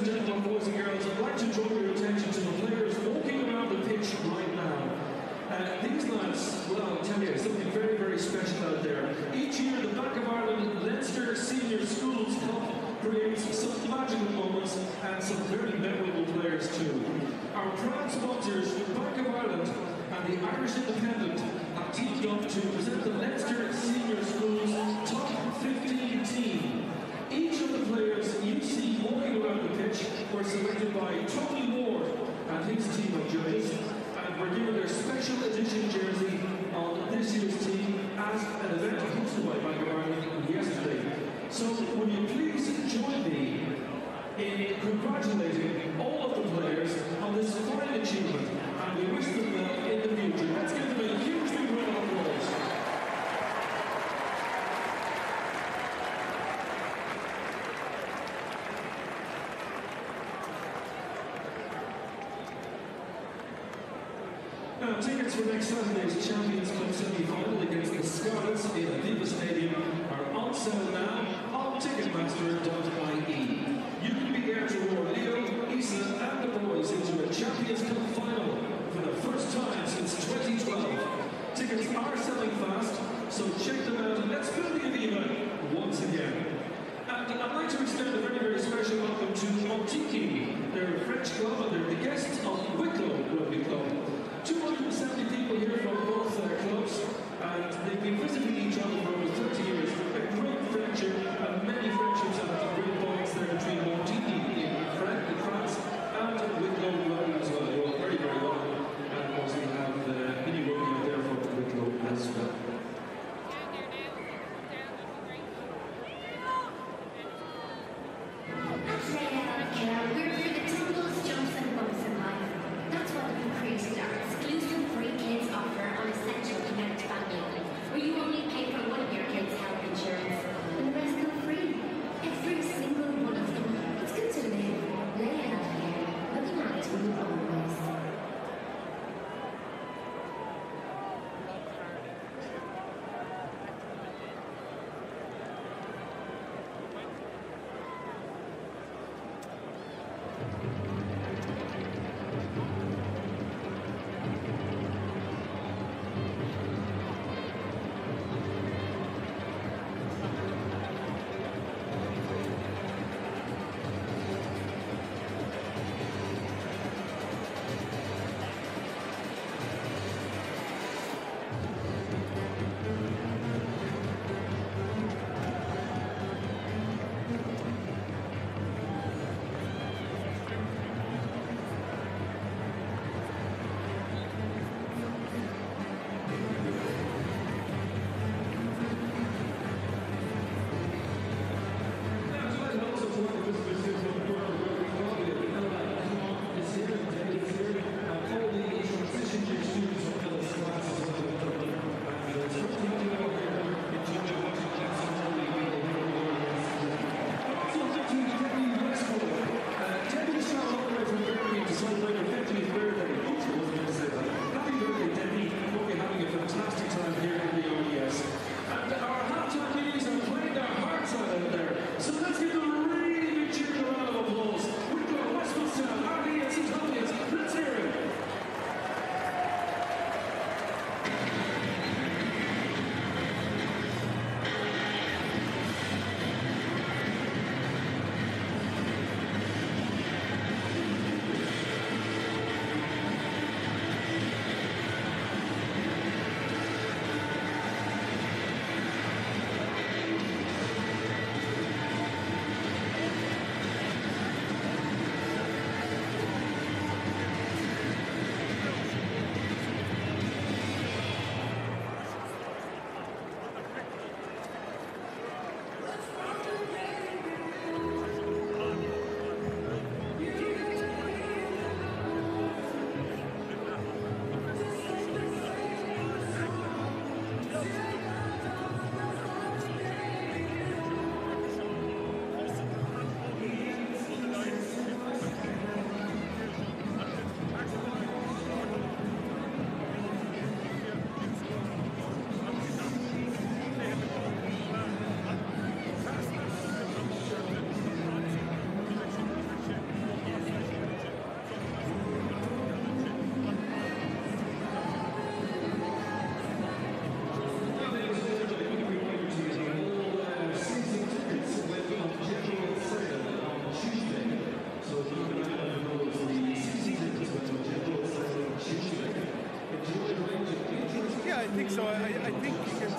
and gentlemen, boys and girls, I'd like to draw your attention to the players walking around the pitch right now. These lads, well, I'll tell you, something very, very special out there. Each year, the Bank of Ireland Leinster Senior Schools Cup creates some magical moments and some very memorable players too. Our proud sponsors, the Bank of Ireland and the Irish Independent, have teamed up to present the Leinster Senior Schools Top 15 team. Each of the players you see walking around the pitch were selected by Tony Ward and his team of judges, and were given their special edition jersey on this year's team as an event hosted by Bank of Ireland yesterday. So would you please join me in congratulating all of the players on this fine achievement, and we wish them well in the future. Let's give them a huge big round of applause. Now, tickets for next Saturday's Champions Cup semi-final against the Scarlets in Aviva Stadium are on sale now on Ticketmaster.ie. You can be there to roar Leo, Isa and the boys into a Champions Cup final for the first time since 2012. Tickets are selling fast, so check them out and let's fill the Aviva once again. And I'd like to extend a very, very special welcome to Montiki. They're a French club and they're the guests of Wicklow Rugby Club. 270 people here from both clubs,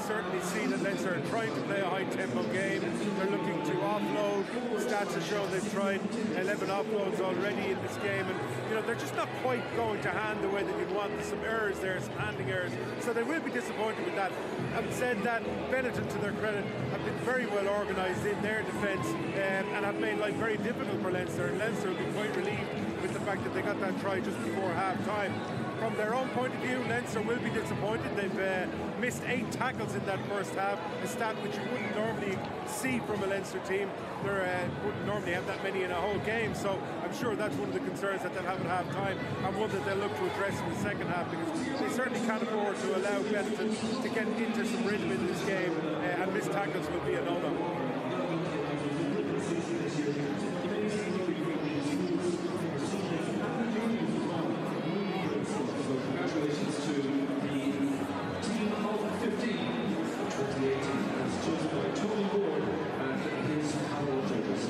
certainly see that Leinster are trying to play a high-tempo game. They're looking to offload. Stats have shown they've tried 11 offloads already in this game, and you know they're just not quite going to hand the way that you'd want. There's some errors there, some handling errors, so they will be disappointed with that. Having said that, Benetton, to their credit, have been very well organised in their defence and have made life very difficult for Leinster, and Leinster will be quite relieved with the fact that they got that try just before half-time. From their own point of view, Leinster will be disappointed. They've missed 8 tackles in that first half, a stat which you wouldn't normally see from a Leinster team. They wouldn't normally have that many in a whole game, so I'm sure that's one of the concerns that they'll have at half-time, and one that they'll look to address in the second half, because they certainly can't afford to allow Benetton to get into some rhythm in this game, and missed tackles will be a no-no. Congratulations to the team of 15 of 2018 as chosen by Tony Ward and his panel of judges.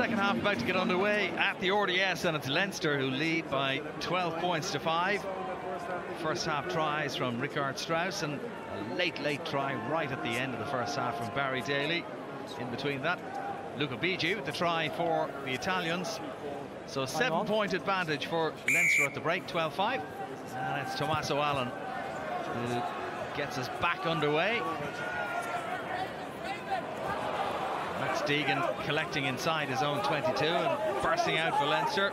second half about to get underway at the RDS, and it's Leinster who lead by 12 points to 5. First half tries from Richard Strauss and a late try right at the end of the first half from Barry Daly. In between that, Luca Bigi with the try for the Italians. So 7-point advantage for Leinster at the break, 12-5. And it's Tommaso Allen who gets us back underway. Max Deegan collecting inside his own 22 and bursting out for Leinster.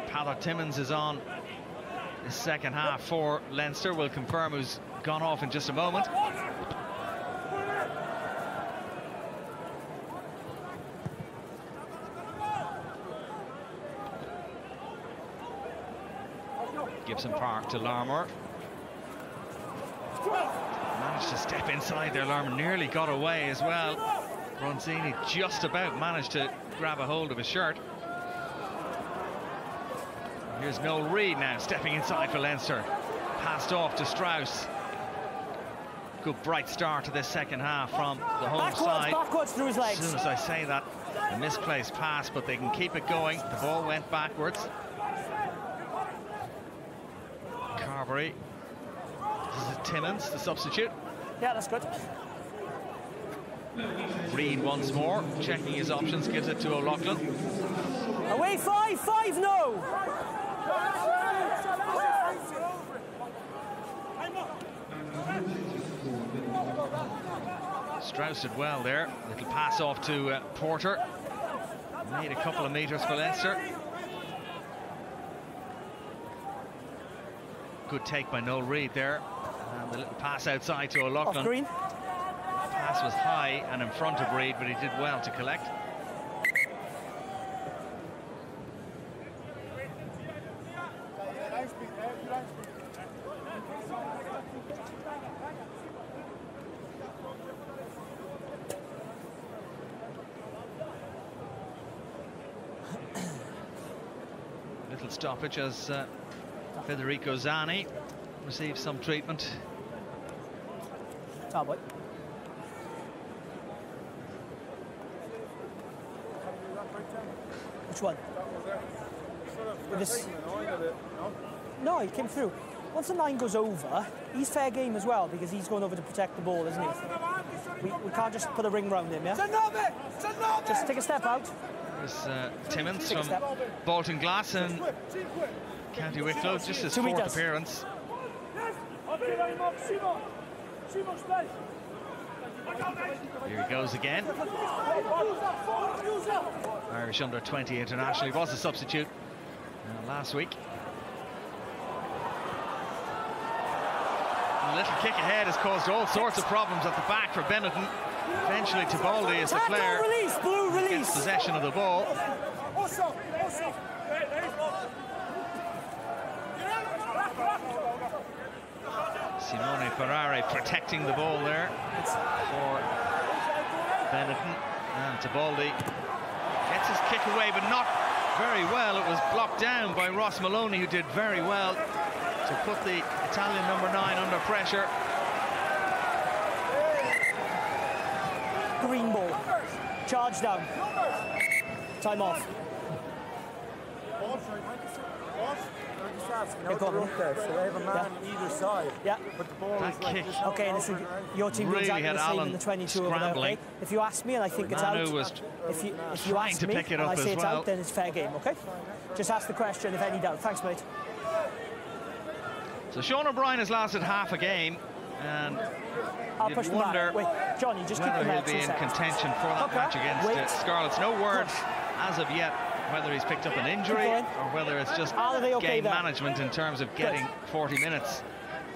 Paolo Timmins is on the second half for Leinster. We'll confirm who's gone off in just a moment. Gibson Park to Larmour. Managed to step inside there. Larmour nearly got away as well. Bronzini just about managed to grab a hold of his shirt. Here's Noel Reid now stepping inside for Leinster. Passed off to Strauss. Good bright start to this second half from the home side. Backwards through his legs. As soon as I say that, a misplaced pass, but they can keep it going. The ball went backwards. Carberry. This is Timmins, the substitute. Yeah, that's good. Reid once more, checking his options, gives it to O'Loughlin. Away 5, no! Strauss did well there. Little pass off to Porter. Made a couple of metres for Leinster. Good take by Noel Reid there. And the little pass outside to O'Loughlin. Off green. Pass was high and in front of Reid, but he did well to collect. Little stoppage as Federico Zani receives some treatment. Oh, boy. Which one? This... No, he came through. Once the line goes over, he's fair game as well because he's going over to protect the ball, isn't he? We can't just put a ring round him, yeah? Just take a step out. There's Timmins from Bolton Glass and County Wicklow, just his fourth appearance. Here he goes again. Irish under-20 international. He was a substitute last week. A little kick ahead has caused all sorts of problems at the back for Benetton. Eventually Tibaldi is the player who gets possession of the ball. Simone Ferrari protecting the ball there for Benetton. And Tibaldi gets his kick away, but not very well. It was blocked down by Ross Maloney, who did very well to put the Italian number 9 under pressure. Green ball. Charge down. Time off. So they have a man either side. Yeah. But the ball that is like kick. this. Okay, and so your team Really exactly had the same Allen in the 22 over there, okay? If you ask me and I think it's Manu out, was if you trying ask to me pick it and up I say as it's well. out, then it's fair game, okay? Just ask the question if any doubt. Thanks, mate. So Sean O'Brien has lasted half a game, and I'll you'd push them wonder back. Wait, Johnny, just keep whether your he'll head be 2 in seconds. contention for that match against Scarlets. No word as of yet whether he's picked up an injury or whether it's just game management in terms of getting 40 minutes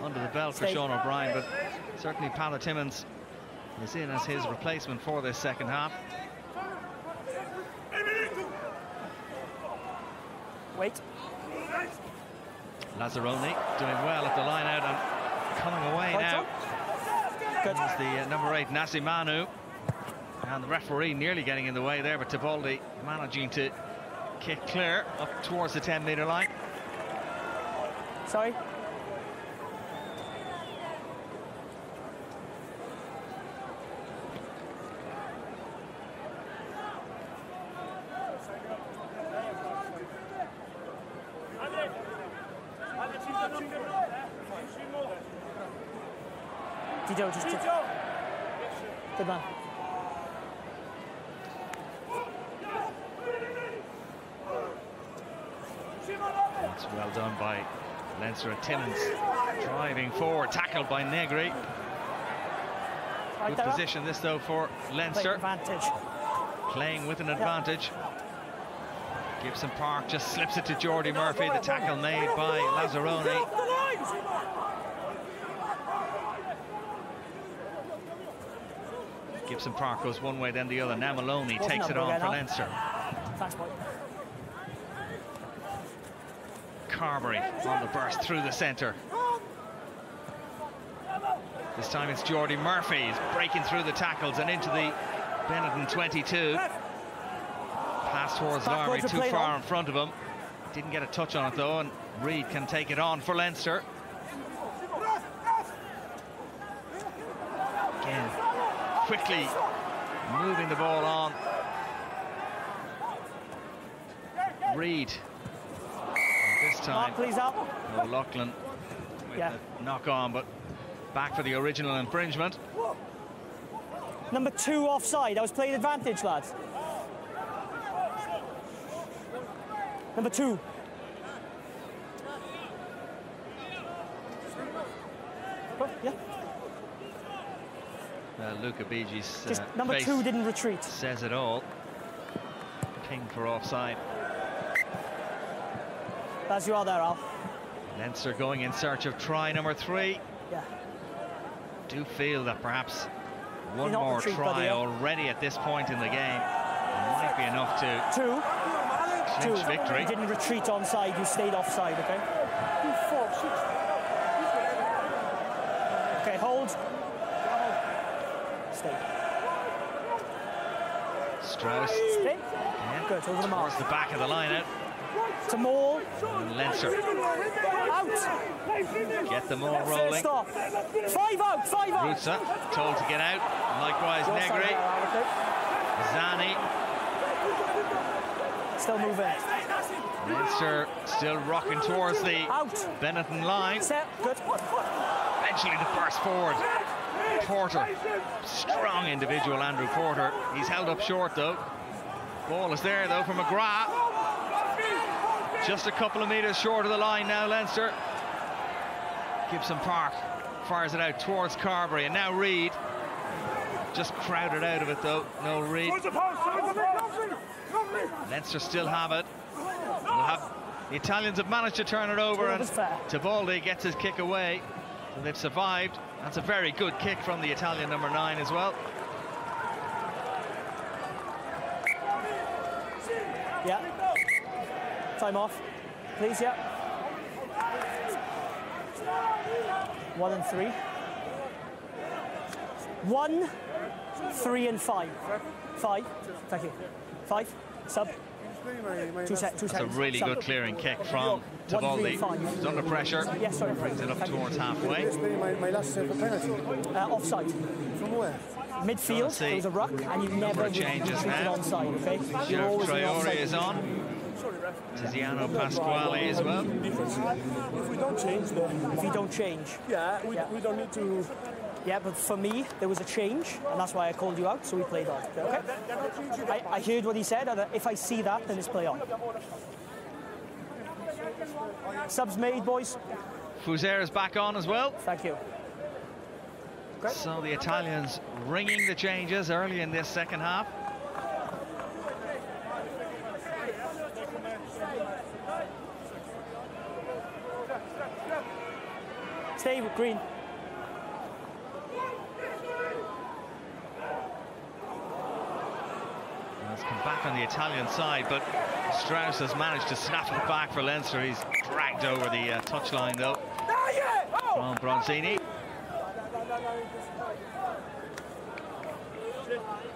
under the belt for Sean O'Brien, but certainly Paolo Timmins is in as his replacement for this second half. Wait. Lazzaroni doing well at the line out and coming away now. Is the number 8 Nassi Manu, and the referee nearly getting in the way there, but Tibaldi managing to kick clear up towards the 10-metre line. Sorry. Tito, just good man. That's well done by Leinster at Timmins. Driving forward, tackled by Negri. Good position this though for Leinster. Playing with an advantage. Gibson Park just slips it to Jordy Murphy. The tackle made by Lazzaroni. Gibson Park goes one way, then the other. Now Maloney takes it on for Leinster. Carberry on the burst through the centre. This time it's Jordy Murphy. He's breaking through the tackles and into the Benetton 22. Pass towards Larmy, too far in front of him. Didn't get a touch on it though, and Reid can take it on for Leinster. Again, quickly moving the ball on. Reid. This time, O'Loughlin with a knock on, but back for the original infringement. Number 2 offside. That was played advantage, lads. Number 2. Oh, yeah. Luca Bigi's number 2 didn't retreat. Says it all. King for offside. As you are there, Al. Leinster going in search of try number 3. Yeah. Do feel that perhaps one more try already at this point in the game might be enough to clinch victory. You didn't retreat onside, you stayed offside, okay? Okay, hold. Stay. Strauss. Stay. Good, over the mark. Towards the back of the line out. To Maul. And Leinster. Out. Get them all rolling. Stop. 5 out, 5 out. Rutsa told to get out. Likewise Negri. Zani. Still moving. Leinster still rocking towards the Benetton line. Set. Good. Eventually the burst forward. Porter. Strong individual, Andrew Porter. He's held up short though. Ball is there though for McGrath. Just a couple of metres short of the line now, Leinster. Gibson Park fires it out towards Carberry, and now Reid. Just crowded out of it though, no Reid. Leinster still have it. The Italians have managed to turn it over, and Tibaldi gets his kick away. So they've survived. That's a very good kick from the Italian number 9 as well. Yeah. Time off, please, yeah. 1 and 3. 1, 3 and 5. 5, thank you. 5, sub. 2 seconds. That's a really good clearing kick from Tibaldi. He's under pressure. Yes, sorry. Brings it up towards halfway. My last penalty. Offside. From where? Midfield, there was a ruck, and you never changes now. onside, okay? Sheriff Traore is on. Tiziano Pasquale as well. If we don't change, then... If you don't change. Yeah, we don't need to... Yeah, but for me, there was a change, and that's why I called you out, so we played on. Okay? I heard what he said, and if I see that, then it's play on. Subs made, boys. Fuser is back on as well. Thank you. Okay. So the Italians ringing the changes early in this second half. Stay with Green. Let's come back on the Italian side, but Strauss has managed to snap it back for Leinster. He's dragged over the touchline though from Bronzini.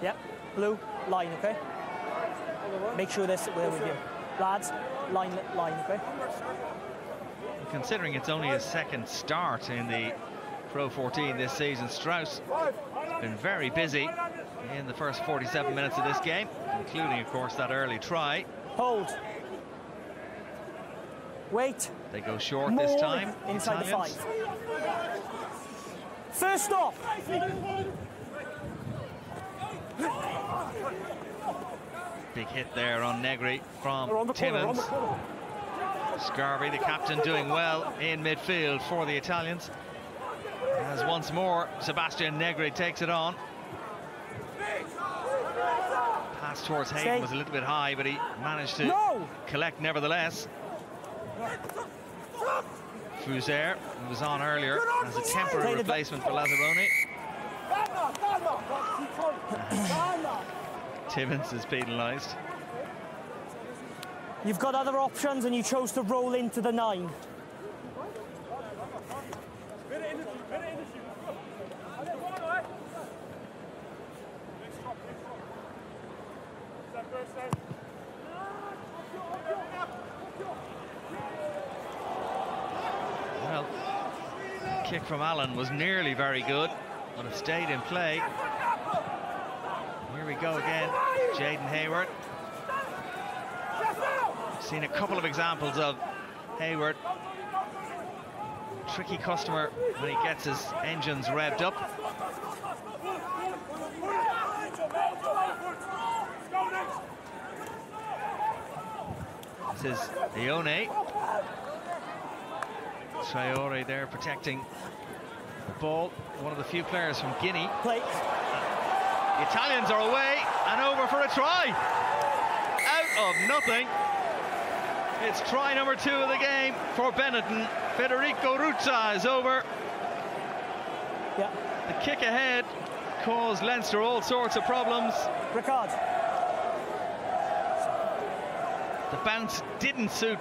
Yep, blue, line, okay? Make sure they're there with you. Lads, line, okay? Considering it's only his second start in the Pro 14 this season, Strauss has been very busy in the first 47 minutes of this game, including, of course, that early try. Hold. Wait. They go short More this time. inside Italians. the 5. First stop. Big hit there on Negri from Timmins. Scarby, the captain, doing well in midfield for the Italians. As once more, Sebastian Negri takes it on. Pass towards Hayden was a little bit high, but he managed to collect nevertheless. Fuser, who was on earlier, as a temporary replacement for Lazzaroni. Timmins is penalised. You've got other options and you chose to roll into the 9. Well, kick from Allen was nearly very good, but it stayed in play. Here we go again, Jaden Hayward. Seen a couple of examples of Hayward. Tricky customer when he gets his engines revved up. This is Ione. Traore there protecting the ball. One of the few players from Guinea. Play. The Italians are away and over for a try. Out of nothing. It's try number 2 of the game for Benetton. Federico Ruzza is over. Yeah. The kick ahead caused Leinster all sorts of problems. Ricard. The bounce didn't suit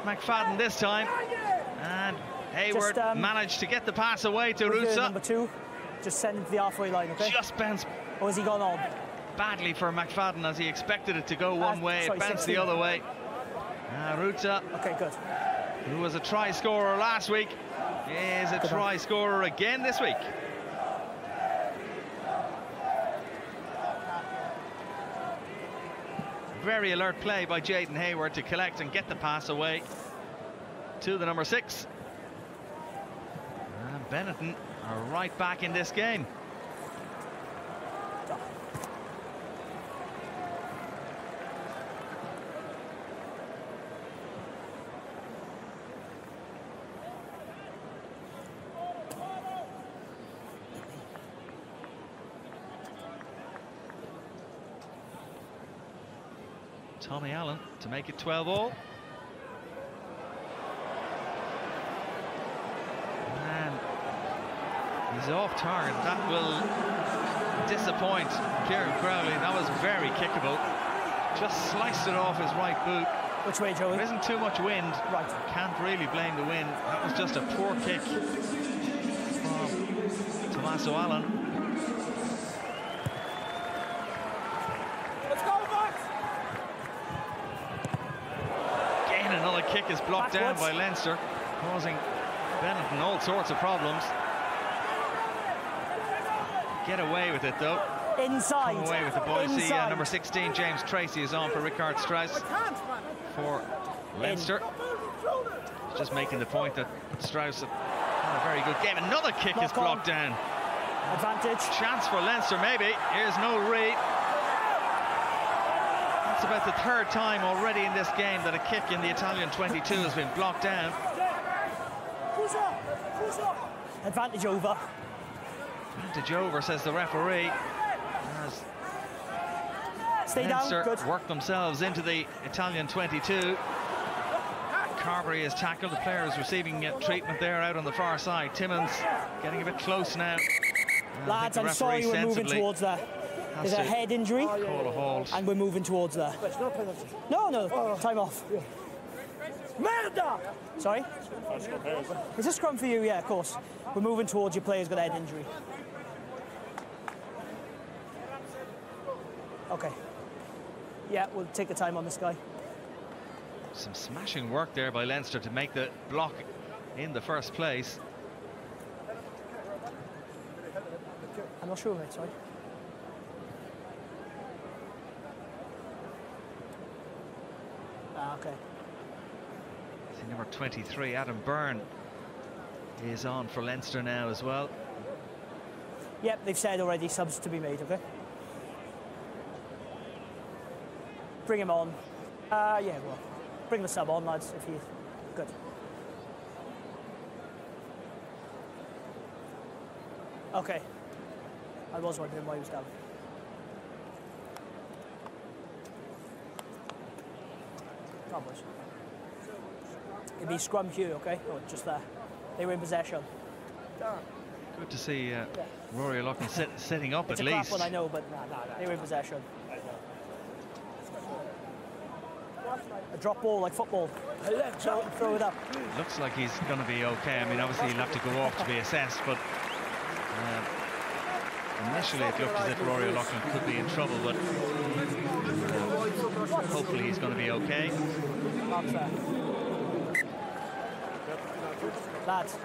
McFadden this time. And Hayward managed to get the pass away to Ruzza. Number 2. Just send him to the halfway line, okay? Just bounced. Or has he gone on? Badly for McFadden, as he expected it to go one way. It bounced 16. The other way. Ruzza, okay, good. Who was a try scorer last week, is a try scorer again this week. Very alert play by Jaden Hayward to collect and get the pass away to the number 6. And Benetton are right back in this game. Tommy Allen to make it 12-all. And he's off target. That will disappoint Kieran Crowley. That was very kickable. Just sliced it off his right boot. Which way, Joey? There isn't too much wind. Right. Can't really blame the wind. That was just a poor kick from Tommaso Allen. Another kick is blocked down by Leinster, causing Benetton all sorts of problems. Get away with it though. Inside. Come away with the boys. See, number 16, James Tracy, is on for Richard Strauss for Leinster. Just making the point that Strauss had a very good game. Another kick is blocked down. Advantage. Chance for Leinster maybe. Here's no read. It's about the 3rd time already in this game that a kick in the Italian 22 has been blocked down. Advantage over. Advantage over, says the referee. Stay Leinster down. Good. Work themselves into the Italian 22. Carberry is tackled. The player is receiving treatment there out on the far side. Timmins getting a bit close now. Lads, I'm sorry we're moving towards there. There's a head injury, call a hold. and we're moving towards there. No, time off. Merda! Sorry? Is this scrum for you? Yeah, of course. We're moving towards your player's got a head injury. Okay. Yeah, we'll take the time on this guy. Some smashing work there by Leinster to make the block in the first place. I'm not sure, mate, sorry. Okay. Number 23, Adam Byrne, is on for Leinster now as well. Yep, they've said already subs to be made, okay? Bring him on. Yeah, well, bring the sub on, lads, if you... Good. Okay. I was wondering why he was down. Come on, boys. It'd be scrum Hugh, okay? Oh, just there. They were in possession. Good to see Rory O'Loughlin setting up it's at least. It's a crap one, I know, but they were in possession. A drop ball like football. Throw it up. Looks like he's going to be okay. I mean, obviously he'll have to go off to be assessed, but initially it looked as if Rory O'Loughlin could be in trouble, but hopefully he's going to be okay. Lads.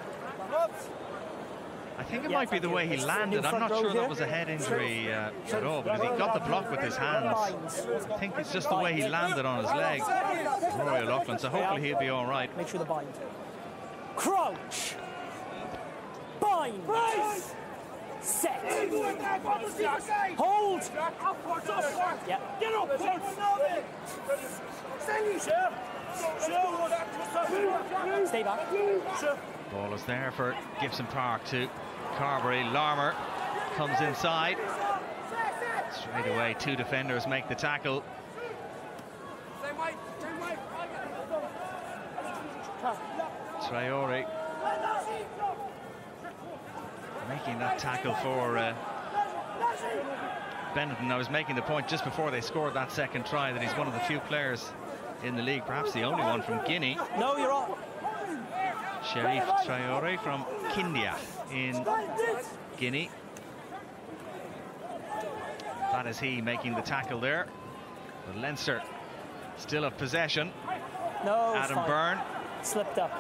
I think it might be the way he landed. I'm not sure that was a head injury at all, because he got the block with his hands. I think it's just the way he landed on his leg, Rory O'Loughlin, so hopefully he'll be all right. Make sure the bind. Crouch. Bind. Set. Hold. Yeah. Get up. Stay back. Ball is there for Gibson Park to Carberry. Larmour comes inside. Straight away, two defenders make the tackle. Traore making that tackle for Benetton. I was making the point just before they scored that second try that he's one of the few players in the league, perhaps the only one from Guinea. No, you're on. Sharif Traore from Kindia in Guinea. That is he making the tackle there. But Leinster still have possession. No, Adam Byrne slipped up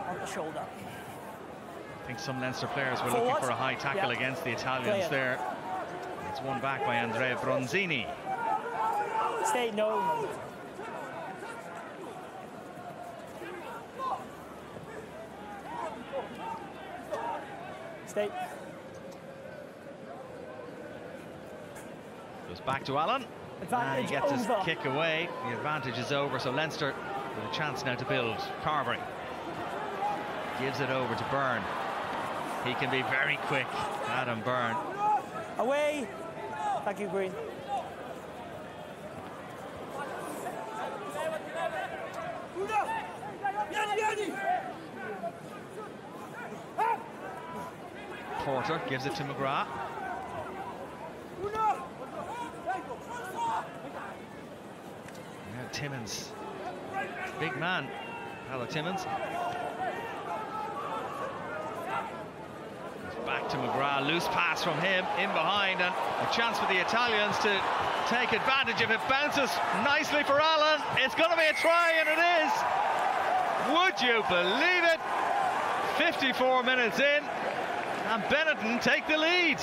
on the shoulder. I think some Leinster players were looking for a high tackle against the Italians there. It's won back by Andrea Bronzini. Stay, no. Stay. Goes back to Allen. And he gets his kick away. The advantage is over, so Leinster with a chance now to build. Carberry gives it over to Byrne. He can be very quick, Adam Byrne. Away. Thank you, Green. Porter gives it to McGrath. Yeah, Timmins, big man, Paolo Timmins. Back to McGrath, loose pass from him, in behind, and a chance for the Italians to take advantage of it. Bounces nicely for Allen. It's going to be a try, and it is. Would you believe it? 54 minutes in, and Benetton take the lead.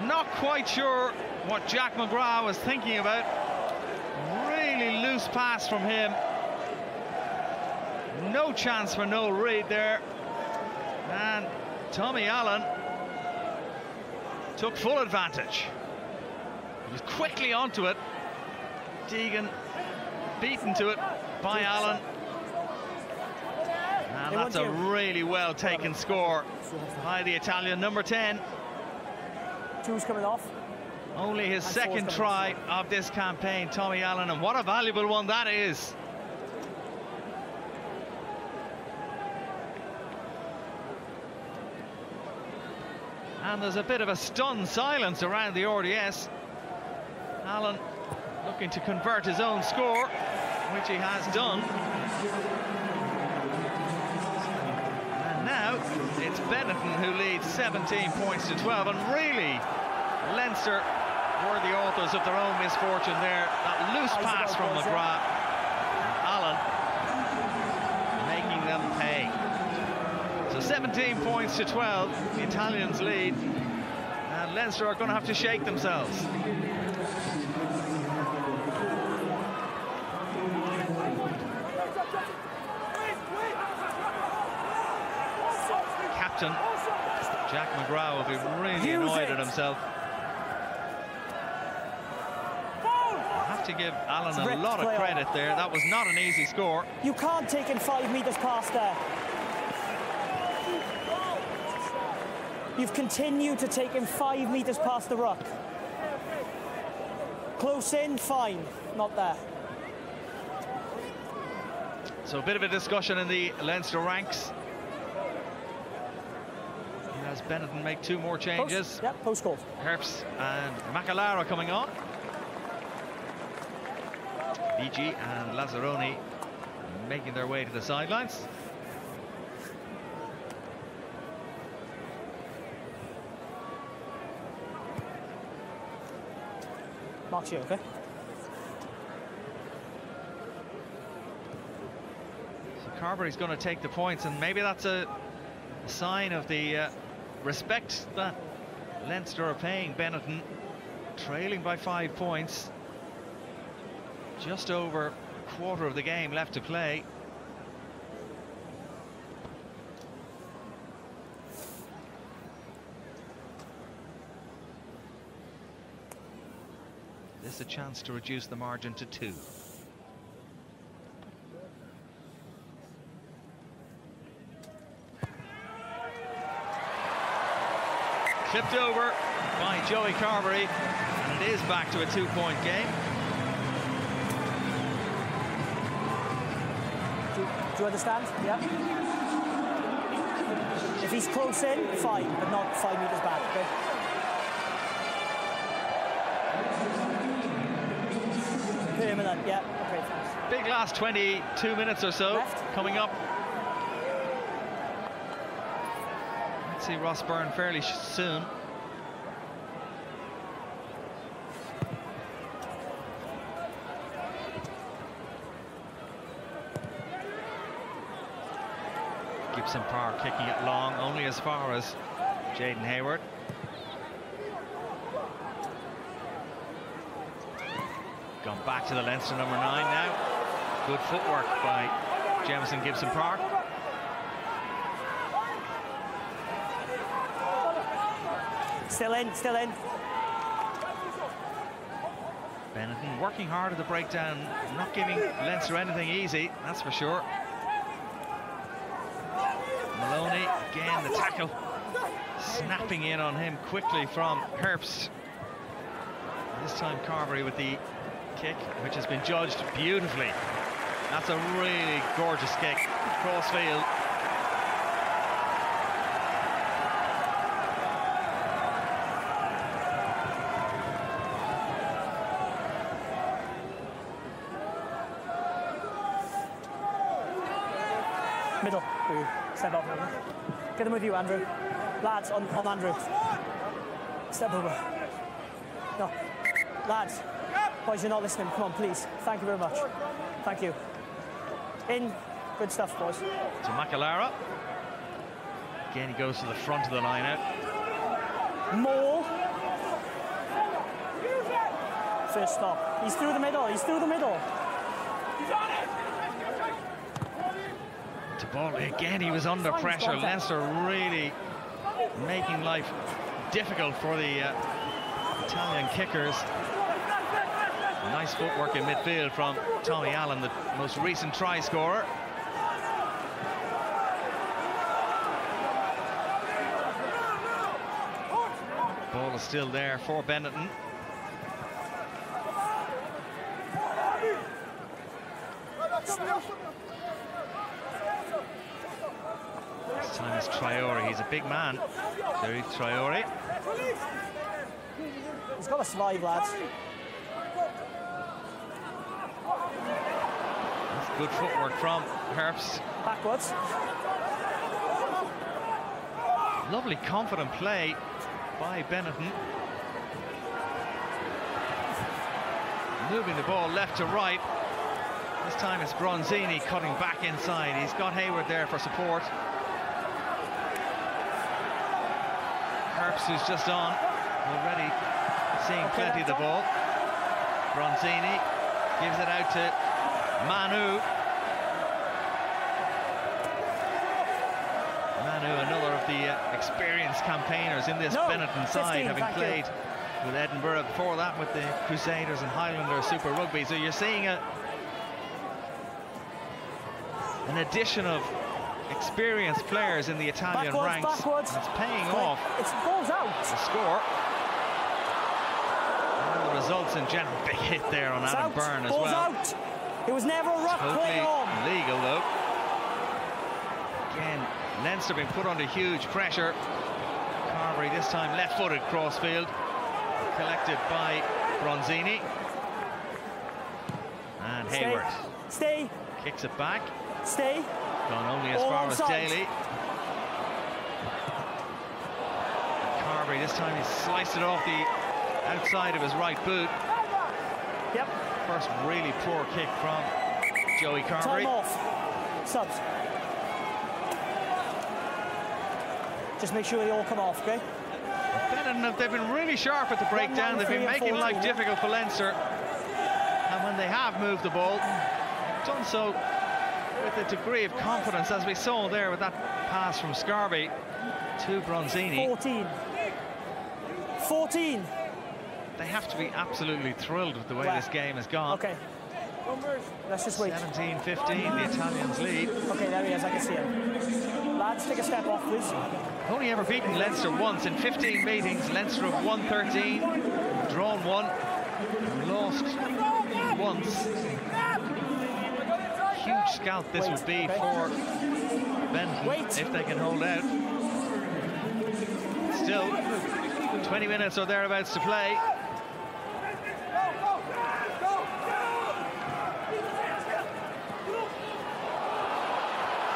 Not quite sure what Jack McGrath was thinking about. Really loose pass from him. No chance for Noel Reid there. And Tommy Allen took full advantage. He was quickly onto it. Deegan beaten to it by Allen. And that's a really well taken score by the Italian number 10. Two's coming off. Only his second try of this campaign, Tommy Allen, and what a valuable one that is. And there's a bit of a stunned silence around the RDS. Allen looking to convert his own score, which he has done. And now it's Benetton who leads 17 points to 12. And really, Leinster were the authors of their own misfortune there. That loose pass from McGrath. Allen making them pay. So 17 points to 12, the Italians lead, and Leinster are going to have to shake themselves. captain, Jack McGrath, will be really annoyed at himself. I have to give Alan a lot of credit there. That was not an easy score. You can't take in 5 metres past there. You've continued to take him 5 metres past the ruck. Close in, fine. Not there. So a bit of a discussion in the Leinster ranks. As Benetton make 2 more changes. Post call. Herbst and Macallara coming on. BG and Lazzaroni making their way to the sidelines. Marks you, okay? So Carberry's going to take the points, and maybe that's a sign of the respect that Leinster are paying Benetton, trailing by 5 points. Just over a quarter of the game left to play. This is a chance to reduce the margin to 2. Clipped over by Joey Carberry, and it is back to a 2-point game. Do you understand? Yeah. If he's close in, fine, but not 5 metres back. Okay? Permanent, yeah. Okay, thanks. Big last 22 minutes or so coming up. Let's see Ross Byrne fairly soon. Gibson Park kicking it long, only as far as Jaden Hayward. Gone back to the Leinster number 9 now. Good footwork by Jamison Gibson Park. Still in, still in. Benetton working hard at the breakdown, not giving Leinster anything easy, that's for sure. Maloney, again the tackle, snapping in on him quickly from Herbst. This time Carberry with the kick, which has been judged beautifully. That's a really gorgeous kick, cross field. Middle. Step up, Andrew. Get him with you, Andrew. Lads, on Andrew. Step over. No. Lads. Boys, you're not listening. Come on, please. Thank you very much. Thank you. In. Good stuff, boys. To Macallara. Again, he goes to the front of the line out. More. First stop. He's through the middle. He's through the middle. To ball again, he was under pressure. Leinster really making life difficult for the Italian kickers. Nice footwork in midfield from Tommy Allen, the most recent try scorer. Ball is still there for Benetton. This time it's Traore. He's a big man. Jerry Traore. He's got to survive, lads. That's good footwork from Herbst. Backwards. Lovely, confident play by Benetton. Moving the ball left to right. This time it's Bronzini cutting back inside. He's got Hayward there for support. Herbst, who's just on, already seeing plenty of the ball. Bronzini gives it out to Manu. Manu, another of the experienced campaigners in this Benetton side, having played with Edinburgh before that with the Crusaders and Highlanders Super Rugby. So you're seeing an addition of experienced players in the Italian ranks. Backwards. It's paying off. It's balls out. The score. And the results in general. Big hit there on Adam Byrne as well. Out. It was never a rough play on. Legal though. Again, Leinster being put under huge pressure. Carberry this time left-footed crossfield, collected by Bronzini. And Hayward. Stay. Kicks it back. Stay. Gone only as far as Daly. Carberry this time, he sliced it off the outside of his right boot. Yep. First really poor kick from Joey Carberry. Time off. Subs. Just make sure they all come off, okay? Benetton, they've been really sharp at the breakdown. They've been making life difficult for Leinster. And when they have moved the ball, they've done so with a degree of confidence, as we saw there with that pass from Scarby to Bronzini. 14. They have to be absolutely thrilled with the way this game has gone. Okay. Let's just wait. 17-15, the Italians lead. Okay, there he is, I can see him. Lads, take a step off, please. Only ever beaten Leinster once in 15 meetings. Leinster have won 13, drawn 1, lost once. Huge scalp this would be for Benetton if they can hold out. Still, 20 minutes or thereabouts to play.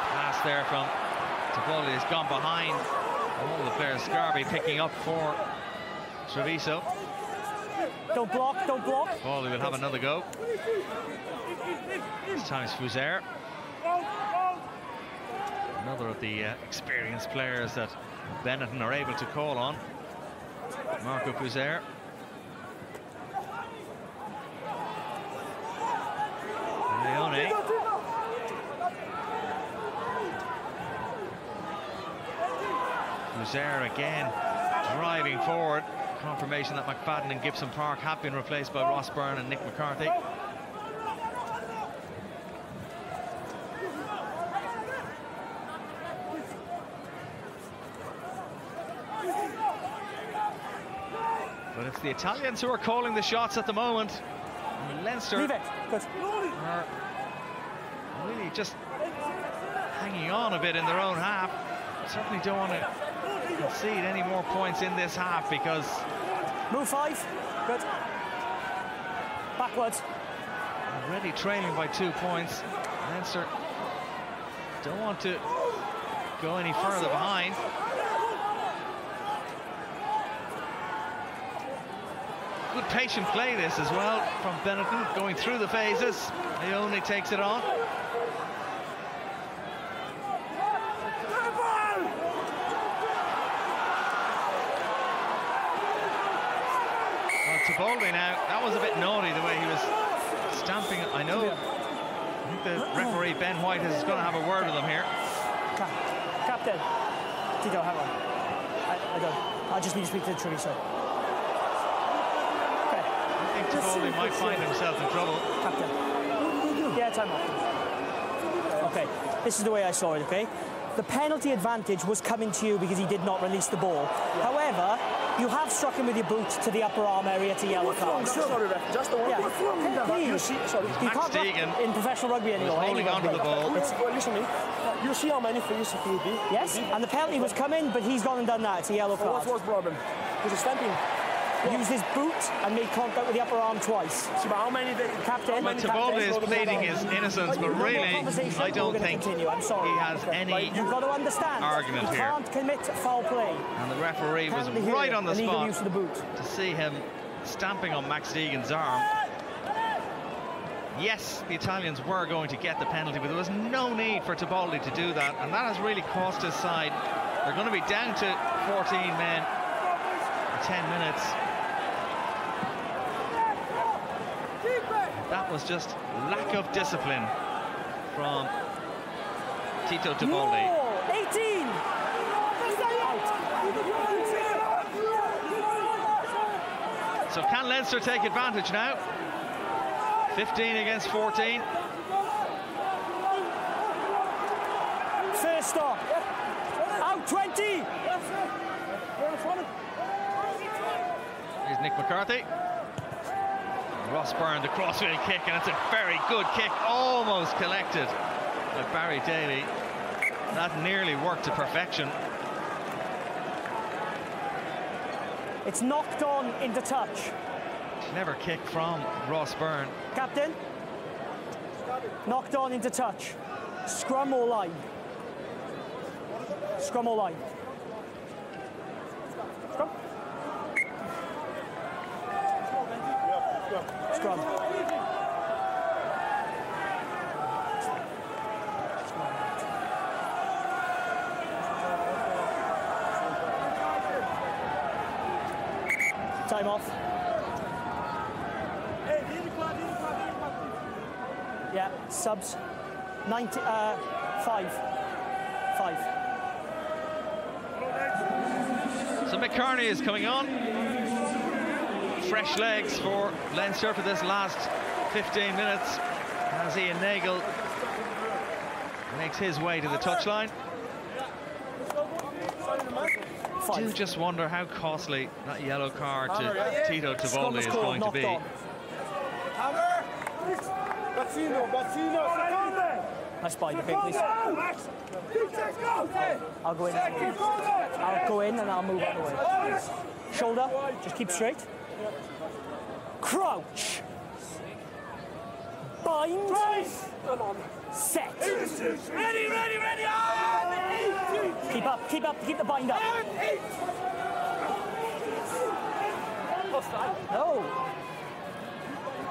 Pass there from Tiboldi has gone behind all the players. Scarby picking up for Treviso. Don't block, don't block. Tiboldi will have another go. This time it's Fuser. Another of the experienced players that Benetton are able to call on. Marco Fuser. Leone. Fuser again driving forward. Confirmation that McFadden and Gibson Park have been replaced by Ross Byrne and Nick McCarthy. But it's the Italians who are calling the shots at the moment. And Leinster are really just hanging on a bit in their own half. Certainly don't want to concede any more points in this half because... Move 5. Good. Backwards. Already trailing by 2 points. Leinster don't want to go any further behind. Good patient play this as well from Benetton, going through the phases. Leone takes it on. Tiboldi now, that was a bit naughty the way he was stamping it. I know, I think the referee Ben White is going to have a word with him here. Captain, Tito, hang on. I don't. I just need to speak to Treviso. Okay. I think Tiboldi might find himself in trouble. Captain. Yeah, time off. Okay, this is the way I saw it, okay? The penalty advantage was coming to you because he did not release the ball. Yeah. However, you have struck him with your boot to the upper arm area to yellow card. Sorry, ref. Just the one. You can't in professional rugby anymore. Holding onto the ball. Listen to me. You see how many frees he did? Yes, and the penalty was coming, but he's gone and done that. It's a yellow card. What was the problem? Was he stamping? Used his boot and made contact with the upper arm twice. See, but how many Captain? Well, Tiboldi is pleading his innocence, but really, I don't think he has any You've got to understand, argument you here. Can't commit foul play. And the referee was right on the spot use of the boot. to see him stamping on Max Deegan's arm. Yes, the Italians were going to get the penalty, but there was no need for Tiboldi to do that, and that has really cost his side. They're going to be down to 14 men in 10 minutes. That was just lack of discipline from Tito Tiboldi. 18! So can Leinster take advantage now? 15 against 14. First stop. Out 20. Here's Nick McCarthy. Ross Byrne, the crossfield kick, and it's a very good kick, almost collected by Barry Daly. That nearly worked to perfection. It's knocked on into touch. Clever kick from Ross Byrne. Captain. Knocked on into touch. Scrum or line? Scrum or line? Scrum. Scrum. Time off. Yeah, subs. 90, 5. So McCartney is coming on. Fresh legs for Leinster for this last 15 minutes as Ian Nagel makes his way to the touchline. I do just wonder how costly that yellow card to Tito Tavaldi is going to be. Nice bite, okay, please. I'll go in. I'll go in and I'll move out of the way. Shoulder, just keep straight. Crouch. Bind. Set. Ready! Keep the bind up. No.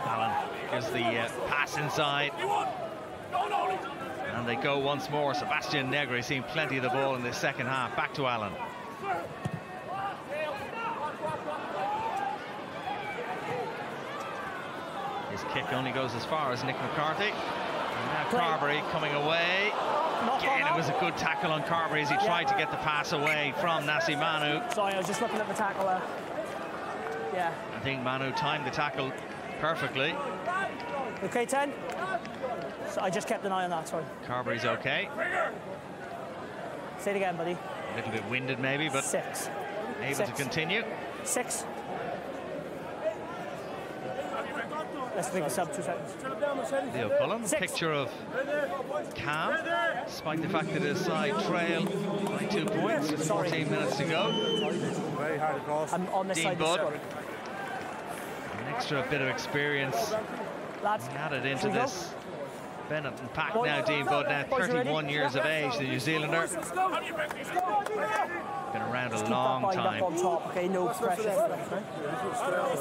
Allen gives the pass inside. And they go once more. Sebastian Negri seeing plenty of the ball in the second half. Back to Allen. His kick only goes as far as Nick McCarthy. And now Carberry coming away. Again, it was a good tackle on Carberry as he tried to get the pass away from Nassi Manu. Sorry, I was just looking at the tackle there. Yeah. I think Manu timed the tackle perfectly. Okay, 10. So I just kept an eye on that, sorry. Carberry's okay. Say it again, buddy. A little bit winded maybe, but 6. able to continue. 6. Let's make a sub 2 seconds. Leo Cullen, picture of Cam, despite the fact that his side trail by 2 points with 14 minutes to go. Very hard to cross. I'm on this Dean side. Budd, an extra bit of experience Lads, added into this Benetton pack now. Dean Budd, now 31 years of age, the New Zealander. Been around a long time. on top, okay, no pressure.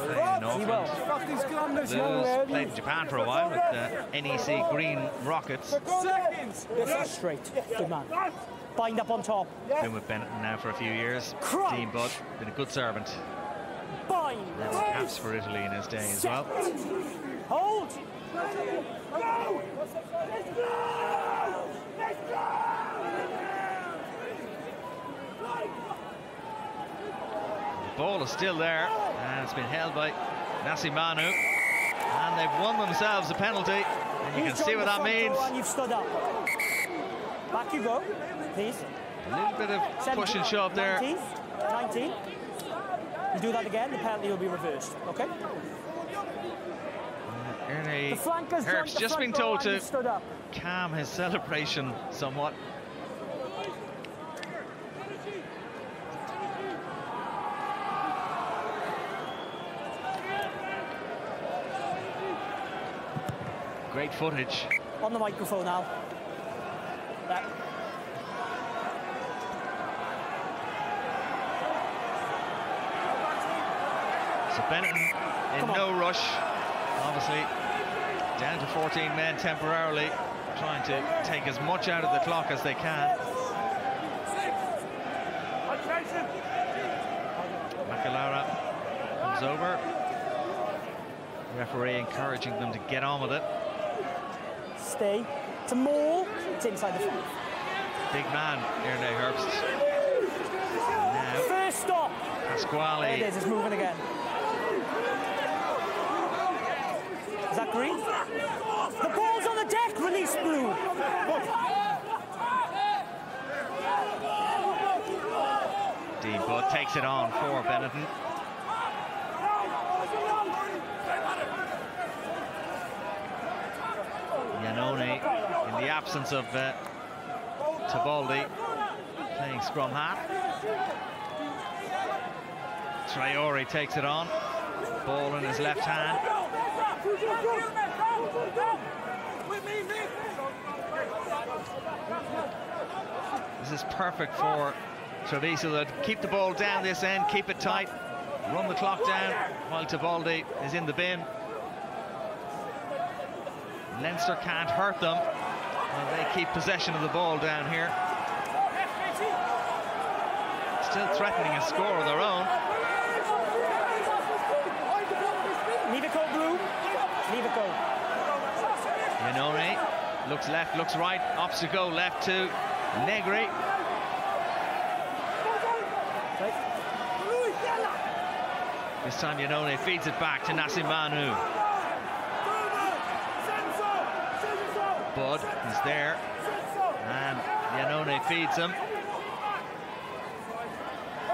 Playing in Auckland. Blues, played in Japan for a while with the NEC Green Rockets. Straight, good man. Bind up on top. Been with Benetton now for a few years. Dean Budd, been a good servant. Bind. Then caps for Italy in his day as well. Hold. The ball is still there, and it's been held by Nassi Manu, and they've won themselves a penalty, and you can see what that means. And you've stood up. Back you go, please. A little bit of push and shove there. 19. You do that again, the penalty will be reversed, okay? Ernie flankers Herb's just been told to calm his celebration somewhat. Great footage. On the microphone now. Back. So Benetton in no rush. Obviously down to 14 men temporarily, trying to take as much out of the clock as they can. McAlara comes over. Referee encouraging them to get on with it. Stay. It's a maul. It's inside the front. Big man, Erne Herbst. Now, first stop. Pasquale. There it is, it's moving again. deck, green. The ball's on the deck, release blue. Dean Budd takes it on for Benetton. Iannone, in the absence of Tibaldi, playing scrum half. Traore takes it on, ball in his left hand. This is perfect for Treviso. That keep the ball down this end, keep it tight, run the clock down while Tibaldi is in the bin. Leinster can't hurt them, and they keep possession of the ball down here. Still threatening a score of their own. Leave it go, blue. Leave it go. Iannone looks left, looks right, opts to go left to Negri. This time Iannone feeds it back to Nassimanu. Budd is there, and Iannone feeds him.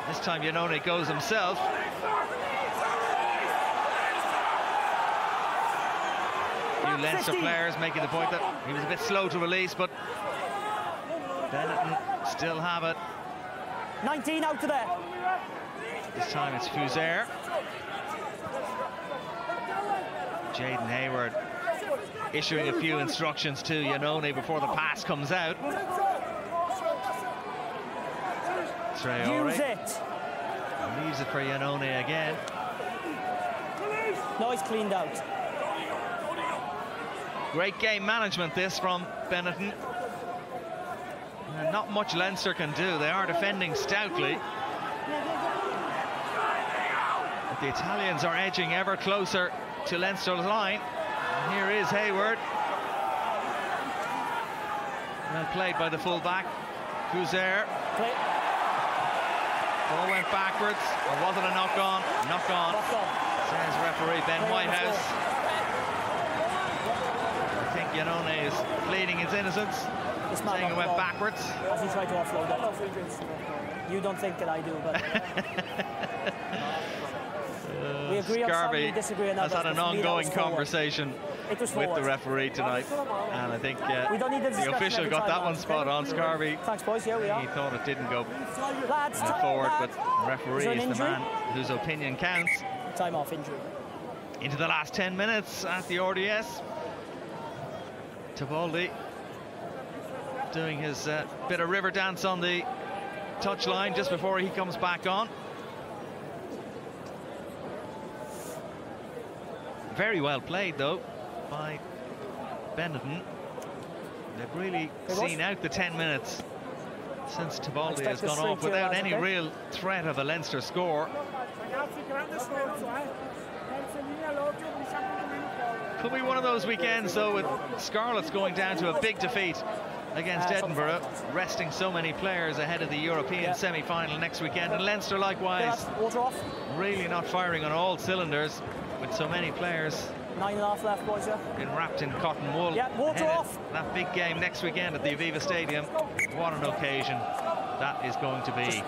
This time Iannone goes himself. Few Leinster players making the point that he was a bit slow to release, but Benetton still have it. 19 out to there. This time it's Fuser. Jaden Hayward issuing a few instructions to Iannone before the pass comes out. Traore Use it. leaves it for Iannone again. No, he's cleaned out. Great game management this from Benetton. And not much Leinster can do. They are defending stoutly. But the Italians are edging ever closer to Leinster's line. And here is Hayward. Well played by the fullback. Fuser. Ball went backwards. Or was it a knock on? Knock on. Says referee Ben Whitehouse. I think Iannone is pleading his innocence, saying it went backwards. As he tried to offload it. You don't think that I do, but... we agree on some, we disagree on others. has had an ongoing conversation with the referee tonight, and I think the official got that one spot on. Scarby, thanks, boys. Yeah, we are. He thought it didn't go lads, forward, but the referee is the man whose opinion counts. Time off injury. Into the last 10 minutes at the RDS. Tibaldi doing his bit of river dance on the touchline just before he comes back on. Very well played, though, by Benetton. They've really seen out the 10 minutes since Tibaldi has gone off without any real threat of a Leinster score. Could be one of those weekends, though, with Scarlets going down to a big defeat against Edinburgh, resting so many players ahead of the European semi-final next weekend, and Leinster likewise really not firing on all cylinders with so many players 9.5 left, boys. Been wrapped in cotton wool. Yeah, water off. That big game next weekend at the Aviva Stadium. What an occasion that is going to be.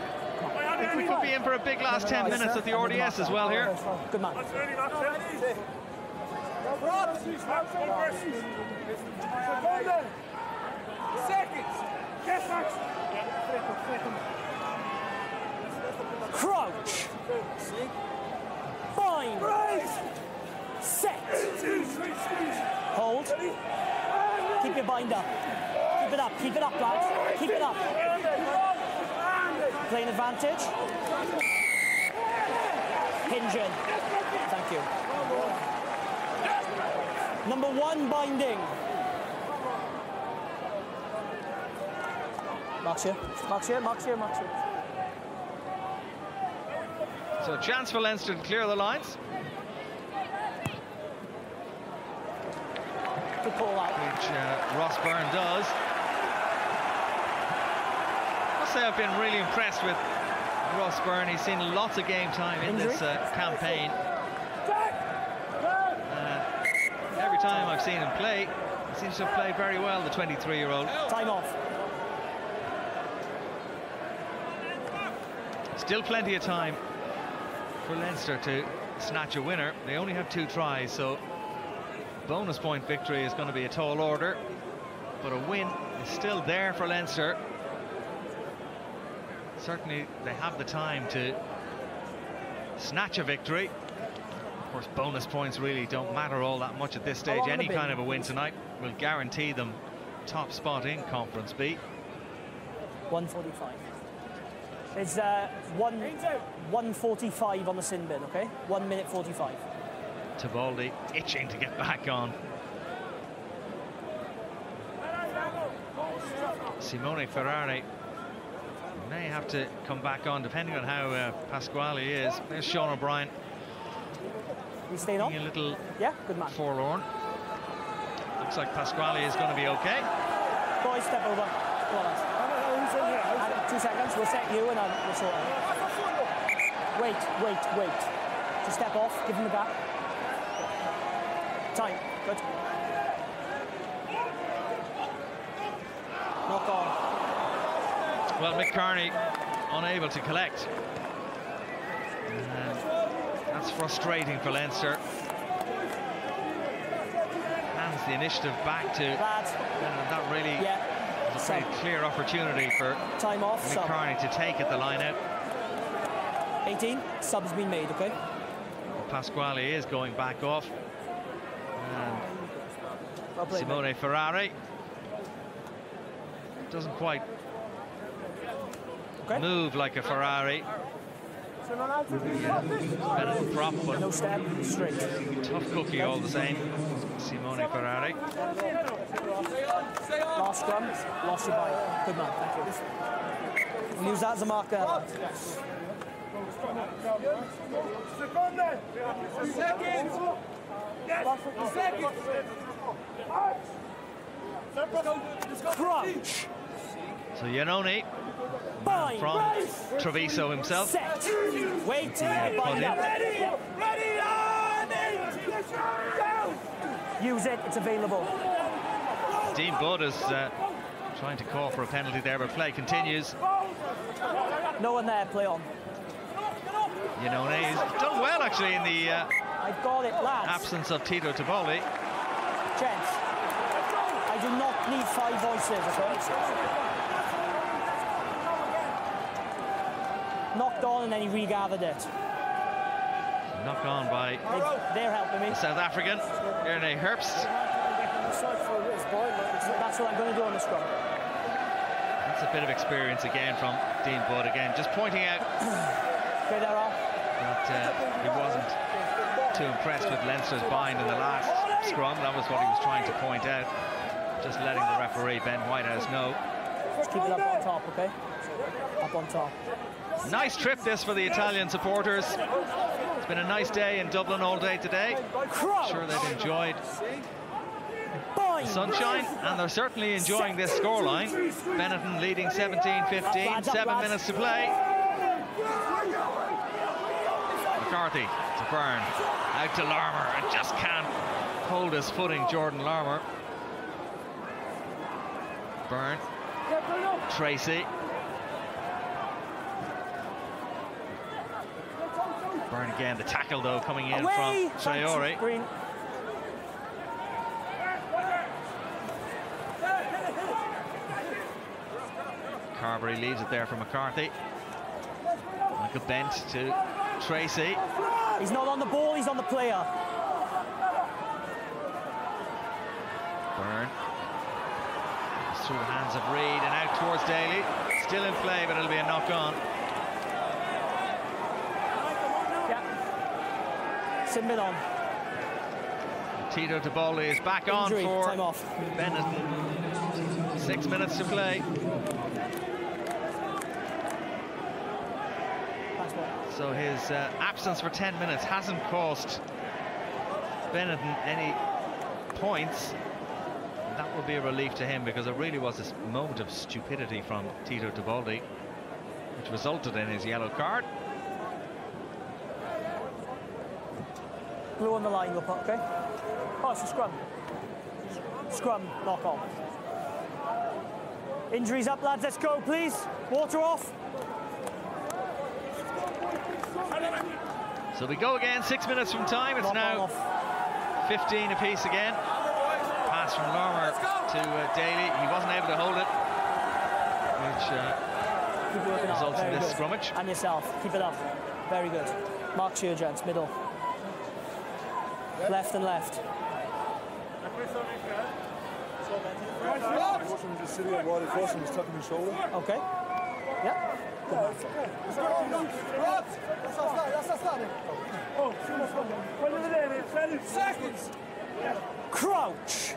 I think we could be in for a big last 10 minutes at the RDS as well here. Good man. Crouch. Bind. Set. Hold. Keep your bind up. Keep it up. Keep it up, lads. Keep it up. Playing advantage. Hinge in. Thank you. Number 1 binding. Marks here. Marks here. Marks here. Marks here. So a chance for Leinster to clear the lines. Good call out. Which Ross Byrne does. I must say I've been really impressed with Ross Byrne. He's seen lots of game time in this campaign. Every every time I've seen him play, he seems to have played very well, the 23-year-old. Time off. Still plenty of time for Leinster to snatch a winner. They only have 2 tries, so bonus point victory is going to be a tall order, but a win is still there for Leinster. Certainly they have the time to snatch a victory. Of course, bonus points really don't matter all that much at this stage. Any kind of a win tonight will guarantee them top spot in Conference B. 145. It's 1:45 on the sin bin, okay? 1 minute 45. Tibaldi itching to get back on. Simone Ferrari may have to come back on depending on how Pasquale is. There's Sean O'Brien. He's staying on? A little good man. Forlorn. Looks like Pasquale is going to be okay. Boys, step over. Go on, lads. 2 seconds, we'll set you and we'll sort it. Wait. Just step off, give him the gap. Time, good. Knock on. Well, Mick Carney unable to collect. That's frustrating for Leinster. Hands the initiative back to... that really... It's a pretty clear opportunity for time off, Mick Carney to take at the line out. 18, sub's been made, okay? Pasquale is going back off. And Simone Ferrari doesn't quite move like a Ferrari. Benetton prop, but no step, straight. Tough cookie all the same. Simone Ferrari. Last scrum, lost your bike. Good man, thank you. We'll use that as a marker. Crunch. So Iannone, from Treviso himself. Set. Wait, use it, it's available. Dean Budd is trying to call for a penalty there, but play continues. No one there, play on. Iannone has done well actually in the I've got it, lads. absence of Tito Tibaldi. Gents, I do not need 5 voices, okay? Knocked on and then he regathered it. Knocked on by they're helping me. the South African, Erne Herbst. That's what I'm going to do on the scrum. That's a bit of experience again from Dean Budd again, just pointing out that he wasn't too impressed with Leinster's bind in the last scrum. That was what he was trying to point out. Just letting the referee, Ben Whitehouse, know. Just keep it up on top, okay? Up on top. Nice trip this for the Italian supporters. It's been a nice day in Dublin all day today. I'm sure they've enjoyed the sunshine, and they're certainly enjoying this scoreline. Benetton leading 17-15, 7 minutes to play. McCarthy to Byrne, out to Larmour, and just can't hold his footing, Jordan Larmour. Byrne, Tracy. Byrne again, the tackle though coming in from Traore. Carberry leaves it there for McCarthy. Michael Bent to Tracy. He's not on the ball, he's on the player. Byrne. Through the hands of Reid and out towards Daly. Still in play, but it'll be a knock on. Sin on. Tito Tibaldi is back on for time off. Benetton. 6 minutes to play. So his absence for 10 minutes hasn't cost Benetton any points. That will be a relief to him, because it really was a moment of stupidity from Tito Tibaldi, which resulted in his yellow card. Blue on the line, you'll put, okay? Oh, it's a scrum. Scrum, knock on. Injuries up, lads. Let's go, please. Water off. So we go again, 6 minutes from time. It's now 15 apiece again. Pass from Lormer to Daly. He wasn't able to hold it, which results in this scrummage. And yourself. Keep it up. Very good. Mark Shear, gents. Middle. Left and left. Just sitting on while the person was tapping his shoulder. Okay. Yeah. Seconds. Crouch.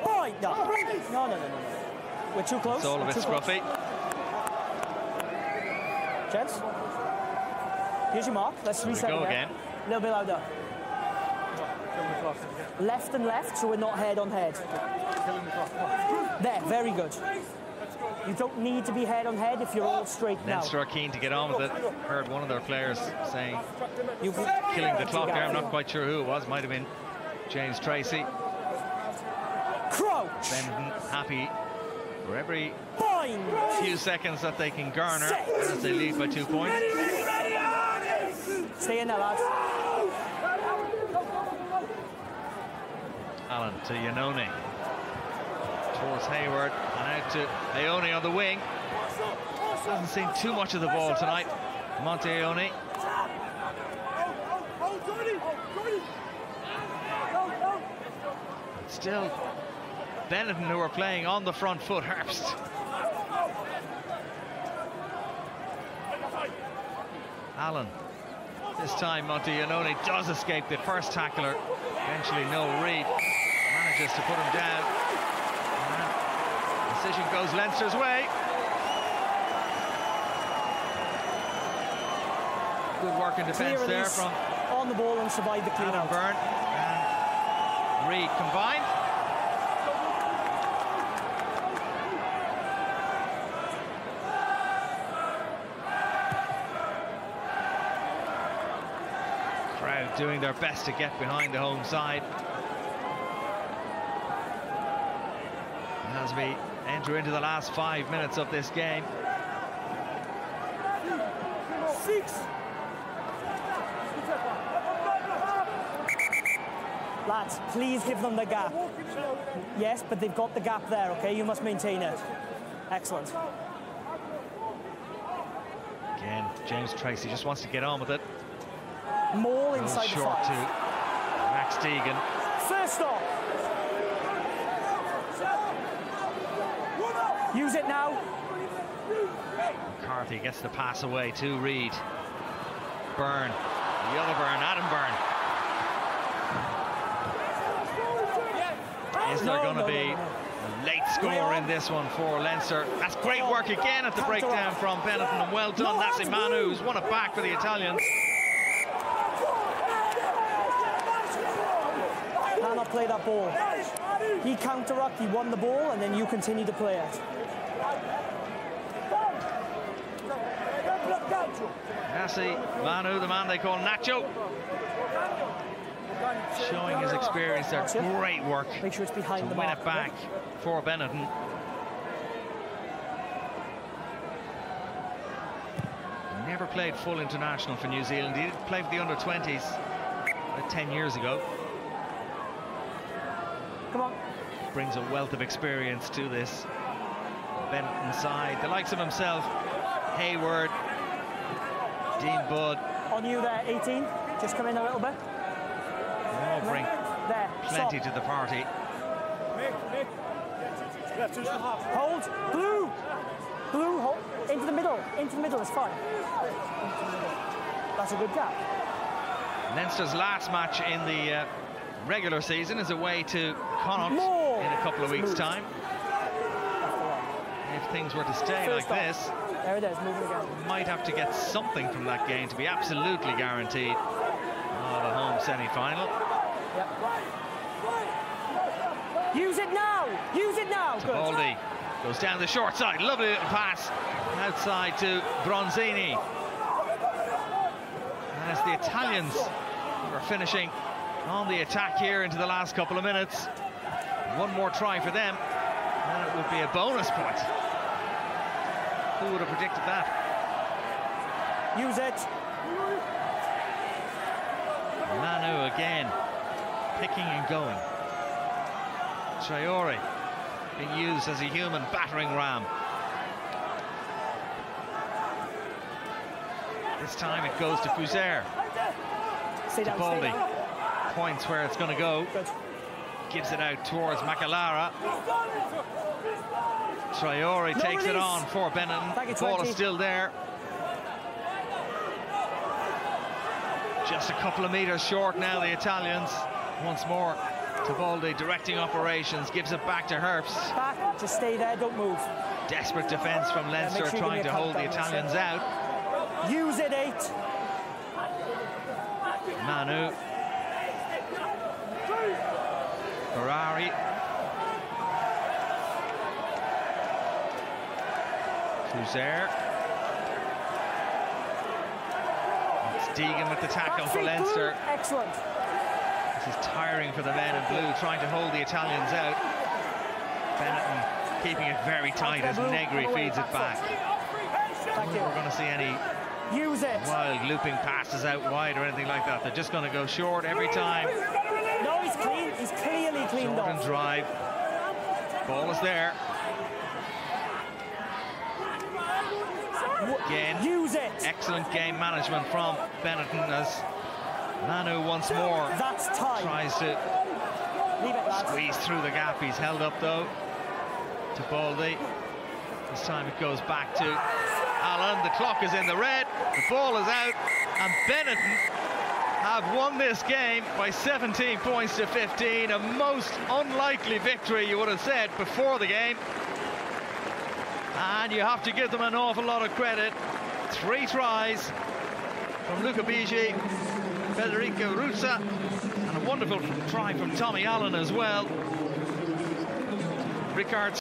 Right. No. No. We're too close. It's all a bit scruffy. Gents. Here's your mark. Let's reset go again. A little bit louder. Left and left, so we're not head on head. There, very good. You don't need to be head on head if you're all straight now. Leinster are keen to get on with it. Heard one of their players saying, killing the clock there. I'm not quite sure who it was. Might have been James Tracy. Crouch. Benetton happy for every Bind. few seconds that they can garner as they lead by 2 points. Stay in there, lads. Allen to Iannone. Towards Hayward and out to Iannone on the wing. Hasn't seen too much of the ball tonight. Monte Iannone. Still Benetton, who are playing on the front foot. Herbst. Allen. This time Monte Iannone does escape the first tackler. Eventually Noel Reid manages to put him down. And decision goes Leinster's way. Good work in defence there from on the ball and survive the clean out. Byrne and Reid combined. Crowd doing their best to get behind the home side. As we enter into the last 5 minutes of this game. Lads, please give them the gap. Yes, but they've got the gap there, okay? You must maintain it. Excellent. Again, James Tracy just wants to get on with it. Maul inside the short 5. to Max Deegan. First stop. Use it now. McCarthy gets the pass away to Reid. Byrne, the other Byrne, Adam Byrne. Is there going to be a late score in this one for Leinster? That's great work again at the breakdown from Benetton, and well done. That's Imanu, who's won it back for the Italians. Cannot play that ball. He counter-rucked, he won the ball, and then you continue to play it. Yassi Manu, the man they call Nacho, showing his experience there. Great work. Make sure it's behind to the win mark, it back for Benetton. Never played full international for New Zealand. He did play for the under-20s about 10 years ago. Come on. Brings a wealth of experience to this Benetton side. The likes of himself, Hayward, Dean Budd. On you there, 18. Just come in a little bit. They all bring plenty to the party. Hold. Blue. Blue, hold. Into the middle. Into the middle, it's fine. That's a good gap. Leinster's last match in the regular season is away to Connacht in a couple of weeks' time. If things were to stay like this, there it is, moving again. Might have to get something from that game to be absolutely guaranteed the home semi-final. Yep. Use it now! Use it now! Tabaldi goes down the short side. Lovely little pass outside to Bronzini. And it's the Italians who are finishing on the attack here into the last couple of minutes. One more try for them, and it would be a bonus point. Who would have predicted that? Use it. Manu again, picking and going. Traore being used as a human battering ram. This time it goes to Fuser. To Baldy. Points where it's going to go. Good. Gives it out towards Makalara. Traore takes it on for Benetton. The ball is still there. Just a couple of meters short now, the Italians. Once more to Baldy, directing operations, gives it back to Herbst. Back, just stay there, don't move. Desperate defence from Leinster, sure trying to hold the Italians out. Use it, 8. Manu. Ferrari. Fuser. It's Deegan with the tackle for Leinster. Excellent. This is tiring for the men in blue, trying to hold the Italians out. Benetton keeping it very tight as Negri feeds it back. Thank you. We're going to see any wild looping passes out wide or anything like that. They're just going to go short every time. No, he's clean. He's clearly cleaned Short off. and drive. Ball is there. Again, use it. Excellent game management from Benetton as Manu once more tries to squeeze through the gap. He's held up though to Baldy. This time it goes back to Allen. The clock is in the red. The ball is out, and Benetton have won this game by 17 points to 15. A most unlikely victory, you would have said before the game. And you have to give them an awful lot of credit. 3 tries from Luca Bigi, Federico Russa, and a wonderful try from Tommy Allen as well. Ricard